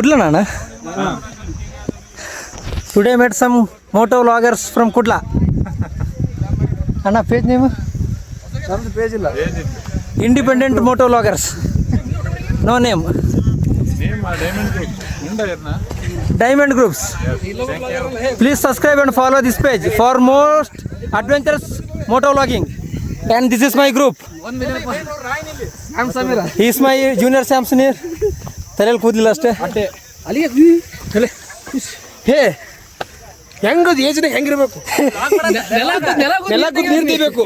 Kudla Nana. Today met some moto vloggers from Kudla. Anna page name? Page illa. Independent moto vloggers. No name. Name Diamond Group. Diamond Groups. Please subscribe and follow this page for most adventurous moto vlogging. And this is my group. I'm Samira. He is my junior Samson here. Thalel ಕೂದಲಿಲ್ಲ ಅಷ್ಟೇ. ಹೇ ಹೆಂಗದು ಏಜ್ನ ಹೆಂಗಿರ್ಬೇಕು ನೆಲ ನೀರು తీಬೇಕು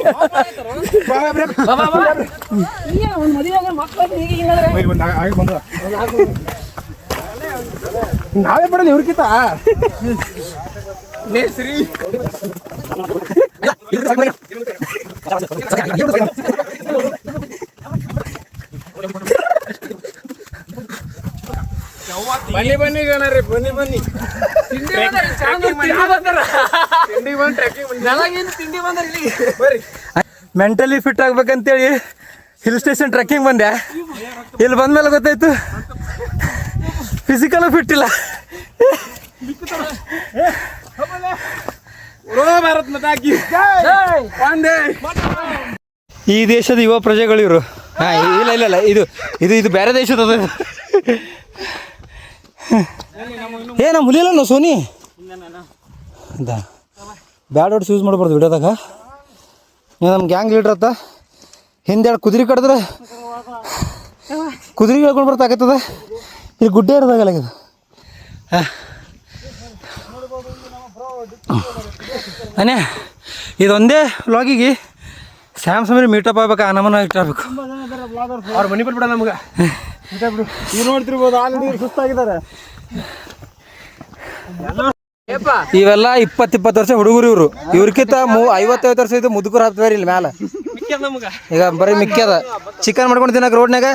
ನಾವೇ ಪಡಲಿ ಇವ್ರಕ್ಕಿಂತ ಶ್ರೀ ಬನ್ನಿ ಬನ್ನಿ ಗಣರಿ ಬನ್ನಿ ಬನ್ನಿ ಮೆಂಟಲಿ ಫಿಟ್ ಆಗ್ಬೇಕಂತೇಳಿ ಹಿಲ್ ಸ್ಟೇಷನ್ ಟ್ರೆಕ್ಕಿಂಗ್ ಬಂದೆ. ಇಲ್ಲಿ ಬಂದ್ಮೇಲೆ ಗೊತ್ತಾಯ್ತು ಫಿಸಿಕಲ್ ಫಿಟ್ ಇಲ್ಲ. ಈ ದೇಶದ ಯುವ ಪ್ರಜೆಗಳು ಇವರು. ಇಲ್ಲ ಇಲ್ಲ ಇಲ್ಲ ಇದು ಇದು ಇದು ಬೇರೆ ದೇಶದ ಏ ನಮ್ಮ ಹುಲಿಯಲ್ಲ ನಾವು ಸೋನಿ ಬ್ಯಾಡ್ ವರ್ಡ್ಸ್ ಯೂಸ್ ಮಾಡ್ಬಾರ್ದು ವಿಡಿಯೋದಾಗ. ನೀವು ನಮ್ಮ ಗ್ಯಾಂಗ್ ಲೀಡ್ರ್ ಅತ್ತ ಹಿಂದೆ ಎರಡು ಕುದುರೆ ಕಡಿದ್ರೆ ಕುದುರೆ ಹೇಳ್ಕೊಂಡು ಬರ್ತಾಕತ್ತದ. ಇಲ್ಲಿ ಗುಡ್ಡೆ ಇರೋದಾಗಲ್ಲ ಇದು. ಅನೇ ಇದೊಂದೇ ವ್ಲಾಗಿಗೆ ಸ್ಯಾಮ್ಸಂಗ್ ಮೀಟಪ್ ಆಗ್ಬೇಕು. ಆ ನಮ್ಮನ್ನ ಇಟ್ಟಾಗಬೇಕು. ಅವ್ರು ಮನಿ ಬಿಟ್ಬಿಡ ನಮ್ಗೆ ನೀವು ನೋಡ್ತಿರ್ಬೋದು ಆಲ್ರೆಡಿ ಸುಸ್ತಾಗಿದ್ದಾರೆ. ಇವೆಲ್ಲ 20-20 ವರ್ಷ ಹುಡುಗರು ಇವರು. ಇವ್ರಕ್ಕಿಂತ 50-50 ವರ್ಷ ಇದು ಮುದುಕರು ಹಾಕ್ತಾರೆ ಇಲ್ಲಿ ಮ್ಯಾಲ. ಈಗ ಬರೀ ಮಿಕ್ಕ್ಯದ ಚಿಕನ್ ಮಾಡ್ಕೊಂಡು ತಿನ್ನಕ ರೋಡ್ನಾಗ.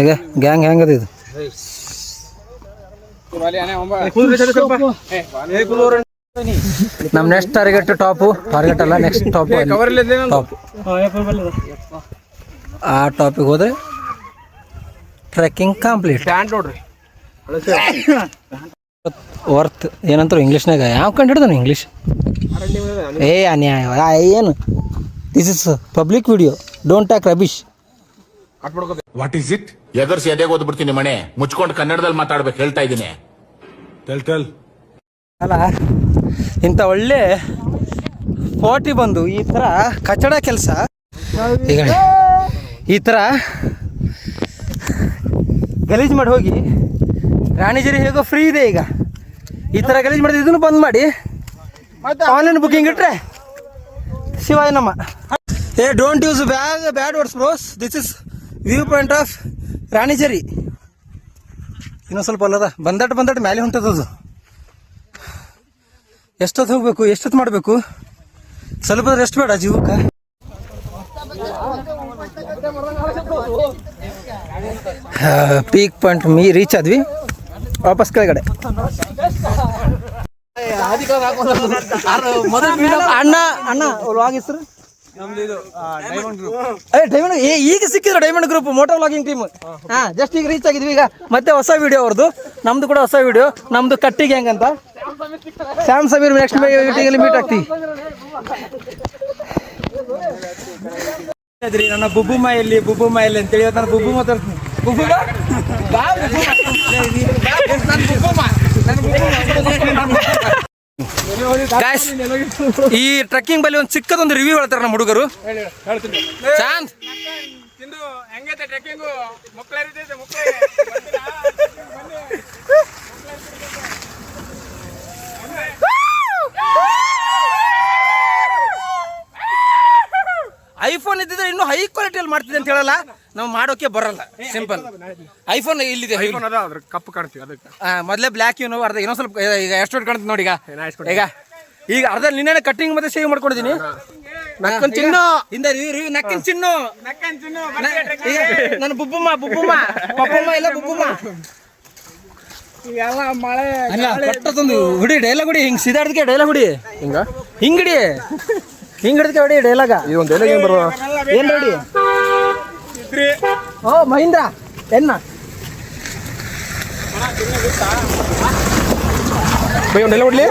ಈಗ ಗ್ಯಾಂಗ್ ಹೆಂಗದ ಇದು. ನಮ್ಮ ನೆಕ್ಸ್ಟ್ ಟಾರ್ಗೆಟ್ ಟಾರ್ಗೆಟ್ ಅಲ್ಲ ನೆಕ್ಸ್ಟ್ ಟಾಪ್. ಆ ಟಾಪಿಗೆ ಹೋದ್ರೆ ಟ್ರೆಕ್ಕಿಂಗ್ ಕಂಪ್ಲೀಟ್. ವರ್ತ್ ಏನಂತಾರೆ ಇಂಗ್ಲೀಷ್ನಾಗ ಯಾವ ಕಂಡು ಹಿಡ್ದಾನೆ ಇಂಗ್ಲೀಷ್. ಅನ್ಯಾಯ ಏನು. This is public video, don't talk rubbish. What is it? ಎದರ್ಸಿ ಎದೆಗೆ ಓದ್ಬಿಡ್ತೀನಿ ಮನೆ ಮುಚ್ಕೊಂಡು ಕನ್ನಡದಲ್ಲಿ ಮಾತಾಡ್ಬೇಕು ಹೇಳ್ತಾ ಇದ್ದೀನಿ. ಅಲ್ಲ ಇಂಥ ಒಳ್ಳೆ ಫೋಟಿ ಬಂದು ಈ ಥರ ಕಚಡ ಕೆಲಸ. ಈಗ ಈ ಥರ ಗಲೀಜು ಮಾಡಿ ಹೋಗಿ ರಾಣಿಜೇರಿ ಹೇಗೋ ಫ್ರೀ ಇದೆ. ಈಗ ಈ ಥರ ಗಲೀಜು ಮಾಡಿದ್ರೆ ಇದನ್ನು ಬಂದ್ ಮಾಡಿ ಆನ್ಲೈನ್ ಬುಕ್ಕಿಂಗ್ ಇಟ್ರೆ ಶಿವಾಯ ನಮ್ಮ. Don't use bad words bros. This is view point of Ranijhari. ಇನ್ನೊಂದು ಸ್ವಲ್ಪ ಅಲ್ಲದ ಬಂದಟ್ಟು ಮ್ಯಾಲೆ ಹೊಂಟದದು. ಎಷ್ಟೊತ್ತು ಹೋಗ್ಬೇಕು, ಎಷ್ಟೊತ್ತು ಮಾಡಬೇಕು, ಸ್ವಲ್ಪ ರೆಸ್ಟ್ ಬೇಡ ಜೀವಕ್ಕೆ. ಪೀಕ್ ಪಾಯಿಂಟ್ ರೀಚ್ ಆದ್ವಿ. ವಾಪಸ್ ಕೆಳಗಡೆ ಅಣ್ಣ ಅಣ್ಣ ವ್ಲಾಗ್ ಹೆಸರು ಡೈಮಂಡ್. ಈಗ ಸಿಕ್ಕಿದ್ರು diamond group moto vlogging team. Just ಈಗ ರೀಚ್ ಆಗಿದ್ವಿ. ಈಗ ಮತ್ತೆ ಹೊಸ ವಿಡಿಯೋ ಅವ್ರದ್ದು, ನಮ್ದು ಕೂಡ ಹೊಸ ವಿಡಿಯೋ. ನಮ್ದು ಕಟ್ಟಿಗೆ ಹೆಂಗಂತ ಶ್ಯಾಮ್ ಸಮೀರ್ ನೆಕ್ಸ್ಟ್ ಮೀಟಿಂಗಲ್ಲಿ ಮೀಟ್ ಆಗ್ತೀವಿ. ನನ್ನ ಬುಬ್ಬುಮ್ಮ ಎಲ್ಲಿ ಅಂತೇಳಿ ನಾನು ಬುಬ್ಬು ಮಾತಾಡ್ತೀನಿ. ಈ ಟ್ರೆಕ್ಕಿಂಗ್ ಬಲ್ಲಿ ಒಂದು ಚಿಕ್ಕದೊಂದು ರಿವ್ಯೂ ಹೇಳ್ತಾರೆ ನಮ್ಮ ಹುಡುಗರು. ಚಾಂದ್ ಐಫೋನ್ ಇದ್ದಿದ್ರೆ ಇನ್ನೂ ಹೈ ಕ್ವಾಲಿಟಿಯಲ್ಲಿ ಮಾಡ್ತಿದ್ದೆ ಅಂತ ಹೇಳಲ್ಲ. ನಾವು ಮಾಡೋಕೆ ಬರಲ್ಲ, ಸಿಂಪಲ್. ಐಫೋನ್ ಇಲ್ಲಿದೆ, ಕಪ್ಪು ಕಾಣ್ತೀವಿ ಅದಕ್ಕೆ. ಮೊದಲೇ ಬ್ಲ್ಯಾಕ್ ಇವ್ ಅರ್ಧ ಇನ್ನೊಂದು ಸ್ವಲ್ಪ ಈಗ ಎಷ್ಟು ಕಾಣ್ತೀವಿ ನೋಡಿ. ಈಗ ಅರ್ಧ ನಿನ್ನೆ ಕಟ್ಟಿಂಗ್ ಮತ್ತೆ ಸೇವ್ ಮಾಡ್ಕೊಂಡಿದ್ದೀನಿ. ನಕ್ಕನ್ ಚಿನ್ನು ಹಿಂದೆ ನಕ್ಕನ್ ಚಿನ್ನು ನನ್ನ ಬುಬ್ಬುಮ್ಮ ಪಪ್ಪಮ್ಮ ಇಲ್ಲ ಬುಬ್ಬುಮ್ಮ. ಹುಡಿ ಡೈಲಾಗ್ ಹುಡಿ ಹಿಂಗ್ ಸಿದಾಡ್ದಕ್ಕೆ ಡೈಲಾಗ್ ಹುಡಿ ಹಿಂಗಡಿ ಹಿಂಗ್ ಹಿಡಿದ್ಕೆ ಹೊಡಿ ಡೈಲಾಗ. ಇದೊಂದು ಡೈಲಾಗ್ ಏನು ಬರುವ ಏನ್ ರೆಡಿ? ಓ ಮಹೀಂದ್ರ ಎನ್ನ ಬೈ ಒಂದು ಡೈಲಾಗ್ ಹೊಡ್ಲಿ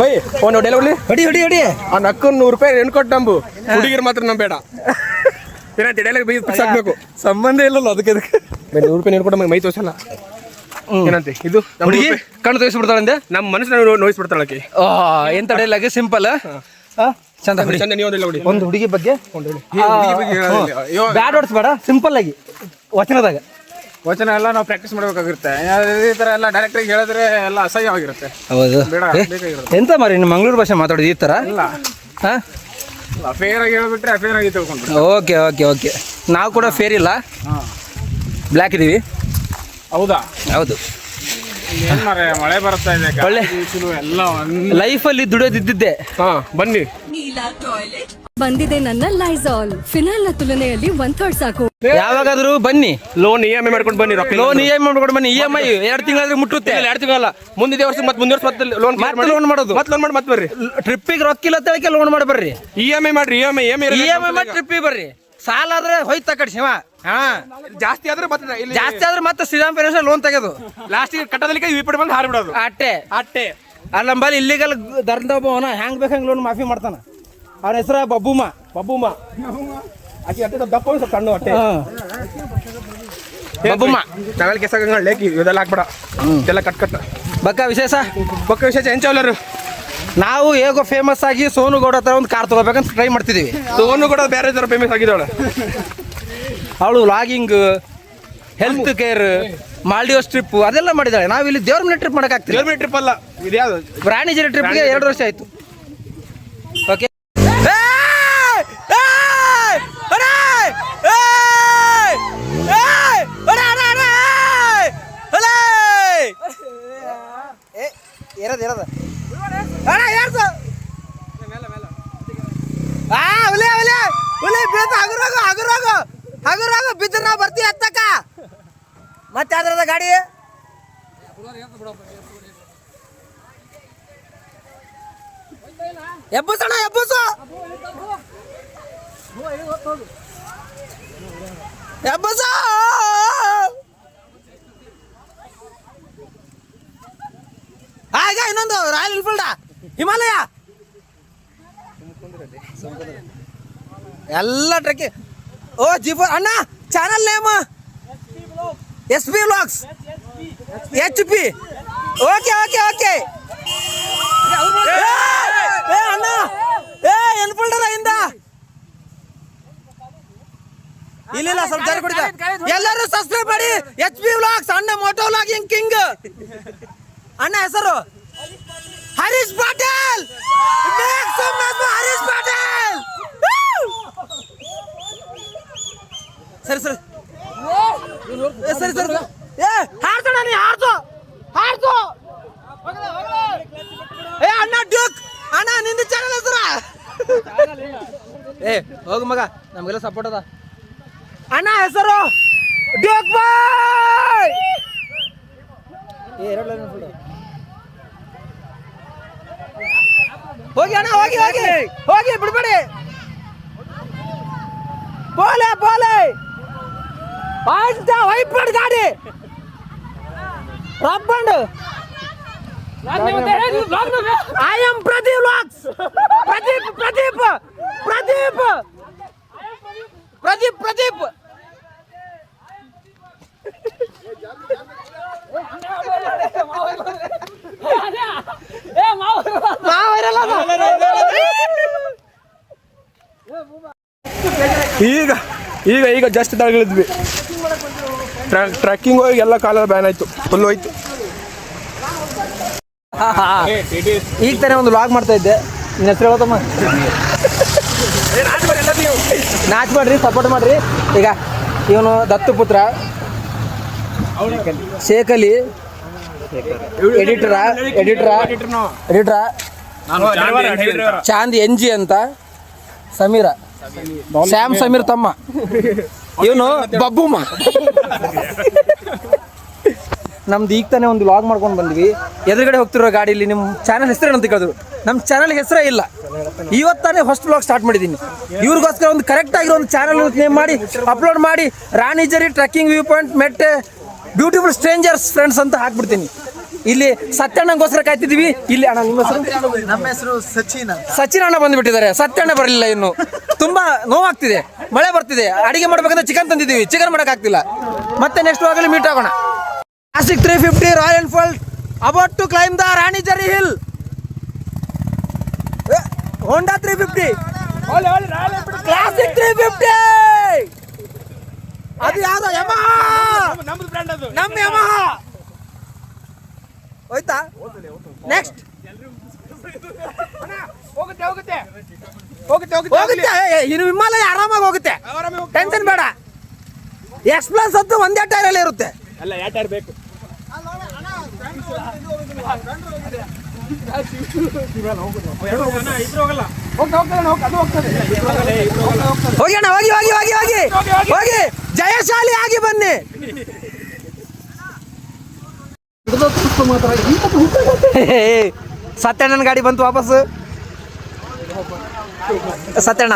ಬೈ ಒಂದು ಡೈಲಾಗ್ ಹೊಡ್ಲಿ. ಹೊಡಿ ಹೊಡಿ ಹೊಡಿ. ಆ ನಕ್ಕು 100 ರೂಪಾಯಿ ಹೆಣ್ಣು ಕೊಟ್ಟು ನಂಬು, ಹುಡುಗಿರು ಮಾತ್ರ ನಂಬೇಡ. ಏನಂತ ಡೈಲಾಗ್ ಬೈ ಫಿಕ್ಸ್ ಆಗ್ಬೇಕು. ಸಂಬಂಧ ಇಲ್ಲಲ್ಲ ಅದಕ್ಕೆ. ಬೈ 100 ರೂಪಾಯಿ ಹೆಣ್ಣು ಕೊಟ್ಟು ಮೈ ತೋರಿಸಲ್ಲ. ಏನಂತೆ ಇದು ಹುಡುಗಿ ಕಣ್ಣು ತೋರಿಸ್ಬಿಡ್ತಾಳೆ, ನಮ್ಮ ಮನಸ್ಸನ್ನ ನೋಯಿಸ್ಬಿಡ್ತಾಳೆ ಆಕಿ. ಎಂತ ಡೈಲಾಗ್ ಸಿಂಪಲ್ ಚಂದ. ಚಂದ ನೀವು ಡೈಲಾಗ್ ಹೊಡಿ. ಒಂದು ಹುಡುಗಿ ಬಗ್ಗೆ ಅಯ್ಯೋ ಬ್ಯಾಡ್ ವರ್ಡ್ಸ್ ಬೇಡ, ಸಿಂಪಲ್ ಆಗಿ ವಚನದಾಗ. ವಚನ ಎಲ್ಲ ನಾವು ಪ್ರಾಕ್ಟೀಸ್ ಮಾಡ್ಬೇಕಾಗಿರುತ್ತೆ. ಈ ತರ ಎಲ್ಲ ಡೈರೆಕ್ಟ್ ಆಗಿ ಹೇಳಿದ್ರೆ ಎಲ್ಲ ಅಸಹ್ಯವಾಗಿರುತ್ತೆ. ಹೌದು. ಬೇಡ ಬೇಕಾಗಿರುತ್ತೆ. ಎಂತ ಮಾರಿ ನಿಮ್ಮ ಮಂಗಳೂರು ಭಾಷೆ ಮಾತಾಡೋದು ಈ ತರ? ಇಲ್ಲ ಅಫೇರ್ ಆಗಿ ಹೇಳ್ಬಿಟ್ರೆ ಅಫೇರ್ ಆಗಿ ತಿಳ್ಕೊಂಡ್ರು. Okay okay okay. ನಾವು ಕೂಡ ಫೇರ್ ಇಲ್ಲ, ಬ್ಲ್ಯಾಕ್ ಇದೀವಿ. ಹೌದಾ? ಹೌದು. ಏನ್ ಮಾರ್ರೆ, ಮಳೆ ಬರ್ತಾ ಇದೆ, ಒಳ್ಳೆ ಎಲ್ಲ ಲೈಫಲ್ಲಿ ದುಡಿಯೋದಿದ್ದೆ. ಬನ್ನಿ. ಬಂದಿದೆ ನನ್ನ ಲೈಸಾಲ್ ಫಿನಾಲ್ ನ ತುಲನೆಯಲ್ಲಿ 1/3 ಸಾಕು. ಯಾವಾಗಾದ್ರೂ ಬನ್ನಿ, ಲೋನ್ EMI ಮಾಡ್ಕೊಂಡು ಬನ್ನಿ. ಲೋನ್ EMI ಮಾಡ್ಕೊಂಡು ಬನ್ನಿ. EMI 2 ತಿಂಗಳಾದ್ರೆ ಮುಟ್ಟುತ್ತೆ. 2 ತಿಂಗಳಲ್ಲ, ಮುಂದಿನ ವರ್ಷ ಮತ್ತೆ ಮುಂದಿನ ವರ್ಷ ಮತ್ತೆ ಲೋನ್ ಮಾಡೋದು. ಮತ್ತೆ ಲೋನ್ ಮಾಡಿ ಮತ್ತೆ ಬರ್ರಿ. ಟ್ರಿಪ್ಪಿಗೆ ರೊಕ್ಕಿಲ್ಲ ತಳಕ್ಕೆ ಲೋನ್ ಮಾಡಿ ಬರ್ರಿ. EMI ಮಾಡ್ರಿ. EMI ಮಾಡಿ ಟ್ರಿಪ್ಪಿಗೆ ಬರ್ರಿ. ಸಾಲ ಆದ್ರೆ ಹೋಯ್ತ ಕಡೆ ಶಿವ. ಜಾಸ್ತಿ ಆದ್ರೆ ಮತ್ತೆ ಶ್ರೀರಾಮ್ ಫೈನಾನ್ಸ್ ಲೋನ್ ತೆಗೆದು ಲಾಸ್ಟಿಗೆ ಕಟ್ಟದಲಿಕ್ಕೆ ವಿಪಿಡ್ ಬಂದು ಹಾರಿಬಿಡೋದು. ಅಟ್ಟೆ ಅಲ್ಲಿ ನಂಬಲ್ಲಿ ಇಲ್ಲಿಗಲ್ ಧರ್ಮದ ಒಬ್ಬವನ ಹ್ಯಾಂಗ್ ಬೇಕಂಗ್ ಲೋನ್ ಮಾಫಿ ಮಾಡ್ತಾನ. ಅವನ ಹೆಸರ ಬಬ್ಬುಮ್ಮ. ಆಕಿ ಅಟ್ಟೆ ದಪ್ಪ ಸ್ವಲ್ಪ ಸಣ್ಣ ಅಟ್ಟೆ ಬಬ್ಬುಮ್ಮ. ತಗೊಳ್ ಕೆಸಾಗ ಲೇಕಿ ಇದೆಲ್ಲ ಹಾಕ್ಬೇಡ, ಇದೆಲ್ಲ ಕಟ್ ಬಕ್ಕ ವಿಶೇಷ ಹೆಂಚವಲ್ಲರು. ನಾವು ಹೇಗೋ ಫೇಮಸ್ ಆಗಿ ಸೋನು ಗೌಡ ಹತ್ರ ಒಂದು ಕಾರ್ ತಗೋಬೇಕಂತ ಟ್ರೈ ಮಾಡ್ತಿದೀವಿ. ಸೋನು ಕೂಡ ಬೇರೆ ತರ ಫೇಮಸ್ ಆಗಿದ್ದಾಳೆ. ಅವಳು logging, health care, Maldives trip ಅದೆಲ್ಲ ಮಾಡಿದಾಳೆ. ನಾವು ಇಲ್ಲಿ ದೇವ್ರ ಮನೆ ಟ್ರಿಪ್ ಮಾಡಕ್ ಆಗ್ತಿಲ್ಲ. ದೇವ್ರ ಟ್ರಿಪ್ ಅಲ್ಲ ಇದು, ಯಾವ್ದು ರಾಣಿಜೇರಿ ಟ್ರಿಪ್ಗೆ 2 ವರ್ಷ ಆಯ್ತು. ಓಕೆ. ಇರೋದು ಹಗುರಾಗ ಬಿದ್ದರೆ ನಾವು ಬರ್ತೀವಿ ಹತ್ತಕ್ಕ. ಮತ್ತೆ ಯಾವ್ದ್ರದ ಗಾಡಿ ಎಬ್ಬಸಣ ಎಬ್ಬಸು ಎಬ್ಬಸ. ಆಗ ಇನ್ನೊಂದು ರಾಯಲ್ ಎನ್ಫೀಲ್ಡ್ ಹಿಮಾಲಯ ಎಲ್ಲ ಟ್ರೆಕ್ಕಿಂಗ್. ಓ ಜಿಫ್ ಅಣ್ಣ channel name SP Vlogs HP. Okay okay okay. ಅಣ್ಣ ಎನ್ಫೀಲ್ಡರ ಇಂದ ಇಲ್ಲ ಸ್ವಲ್ಪ ಜಾರಿ ಕೊಡಿ. ಎಲ್ಲರೂ ಸಬ್ಸ್ಕ್ರೈಬ್ ಮಾಡಿ HP Vlogs. ಅಣ್ಣ ಮೋಟೋ ವ್ಲಾಗಿಂಗ್ ಕಿಂಗ್. ಅಣ್ಣ ಹೆಸರು ಹರೀಶ್ ಪಾಟೀಲ್. ಹರೀಶ್ ಪಾಟೀಲ್. ಸರಿ ಸರಿ ಸರಿ ಸರಿ. ಹಾಡ್ಸೋಣ ನೀ ಹಾಡ್ಸು. ಅಣ್ಣ ಡ್ಯೂಕ್ ಅಣ್ಣ ನಿಂದು ಚಾನಲ್ ಹೆಸರ. ಹೋಗು ಮಗ, ನಮಗೆಲ್ಲ ಸಪೋರ್ಟ್ ಅದ. ಅಣ್ಣ ಹೆಸರು ಡ್ಯೂಕ್ ಬಾಯ್. ಹೋಗಿ ಅಣ್ಣ ಹೋಗಿ ಬಿಡ್ಬೇಡಿ. ಬೋಲೆ ವೈಟ್ ಮಾಡಿ ಗಾಡಿ ರಬ್ಬಂಡ್. I am Pradeep vlogs. Pradeep ಈಗ ಜಸ್ಟ್ ತಗೊಳಿದ್ವಿ. ಟ್ರೆಕ್ಕಿಂಗ್ ಹೋಗಿ ಎಲ್ಲ ಕಾಲ ಬ್ಯಾನ್ ಆಯ್ತು, ಫುಲ್ ಹೋಯ್ತು. ಈಗ ತಾನೇ ಒಂದು ವ್ಲಾಗ್ ಮಾಡ್ತಾ ಇದ್ದೆ. ನಿನ್ನ ಹೆಸರು ಯಾವತ್ತಮ್ಮ? ನಾಚ್ ಮಾಡ್ರಿ, ಸಪೋರ್ಟ್ ಮಾಡ್ರಿ. ಈಗ ಇವನು ದತ್ತುಪುತ್ರ ಶೇಖ್ ಅಲಿ, ಎಡಿಟರ ಚಾಂದ್ NG ಅಂತ, ಸ್ಯಾಮ್ ಸಮೀರ್ ತಮ್ಮ, ಇವನು ಬಬ್ಬುಮ್ಮ. ನಮ್ದು ಈಗ ತಾನೇ ಒಂದು ವ್ಲಾಗ್ ಮಾಡ್ಕೊಂಡು ಬಂದ್ವಿ. ಎದುರುಗಡೆ ಹೋಗ್ತಿರೋ ಗಾಡಿಯಲ್ಲಿ ನಿಮ್ಮ ಚಾನಲ್ ಹೆಸರೇನು ಅಂತ ಕೇಳಿದ್ರು. ನಮ್ಮ ಚಾನಲ್ ಹೆಸರೇ ಇಲ್ಲ. ಇವತ್ತಾನೆ ಫಸ್ಟ್ ಬ್ಲಾಗ್ ಸ್ಟಾರ್ಟ್ ಮಾಡಿದ್ದೀನಿ. ಇವ್ರಿಗೋಸ್ಕರ ಒಂದು ಕರೆಕ್ಟ್ ಆಗಿರೋ ಒಂದು ಚಾನಲ್ ನೇಮ್ ಮಾಡಿ ಅಪ್ಲೋಡ್ ಮಾಡಿ ರಾಣಿಜರಿ ಟ್ರೆಕ್ಕಿಂಗ್ ವ್ಯೂ ಪಾಯಿಂಟ್ ಮೆಟ್ ಬ್ಯೂಟಿಫುಲ್ ಸ್ಟ್ರೇಂಜರ್ಸ್ ಫ್ರೆಂಡ್ಸ್ ಅಂತ ಹಾಕ್ಬಿಡ್ತೀನಿ. ಇಲ್ಲಿ ಸತ್ಯಣ್ಣಗೋಸ್ಕರ ಕಾಯ್ತಿದ್ದೀವಿ. ಇಲ್ಲಿ ಅಣ್ಣ ನಿಮ್ಮ ಹೆಸರು? ನಮ್ಮ ಹೆಸರು ಸಚಿನ್ ಅಣ್ಣ ಬಂದ್ಬಿಟ್ಟಿದ್ದಾರೆ. ಸತ್ಯಣ್ಣ ಬರಲಿಲ್ಲ ಇನ್ನು. ತುಂಬಾ ನೋವಾಗ್ತಿದೆ, ಮಳೆ ಬರ್ತಿದೆ. ಅಡಿಗೆ ಮಾಡ್ಬೇಕಂದ್ರೆ ಚಿಕನ್ ತಂದಿದ್ದೀವಿ, ಚಿಕನ್ ಮಾಡಕ್ ಆಗ್ತಿಲ್ಲ. ಮತ್ತೆ ನೆಕ್ಸ್ಟ್ ವಾಗಲಿ ಮೀಟ್ ಆಗೋಣ. Classic 350 Royal Enfield about to climb the Ranijhari hill. Honda 350 classic 350. ಅದು ಯಾವ್ದು? ಯಮಹಾ. ನಮ್ಮ ಯಮಹಾ ಹೋಯ್ತಾ? ನೆಕ್ಸ್ಟ್ ಹೋಗುತ್ತೆ. ಇನ್ನು ಹಿಮಾಲಯ ಆರಾಮಾಗಿ ಹೋಗುತ್ತೆ, ಟೆನ್ಷನ್ ಬೇಡ. ಎಕ್ಸ್ಪ್ಲಸ್ ಅಂತೂ ಒಂದೇ ಟೈರಲ್ಲಿ ಇರುತ್ತೆ. ಅಲ್ಲ, ಯಾವ ಟೈರ್ ಬೇಕು? ಹೋಗಿ ಅಣ್ಣ, ಹೋಗಿ ಹೋಗಿ ಹೋಗಿ ಹೋಗಿ ಹೋಗಿ ಜಯಶಾಲಿ ಆಗಿ ಬನ್ನಿ. ಸತ್ಯಣ್ಣನ ಗಾಡಿ ಬಂತು ವಾಪಸ್. Satyanna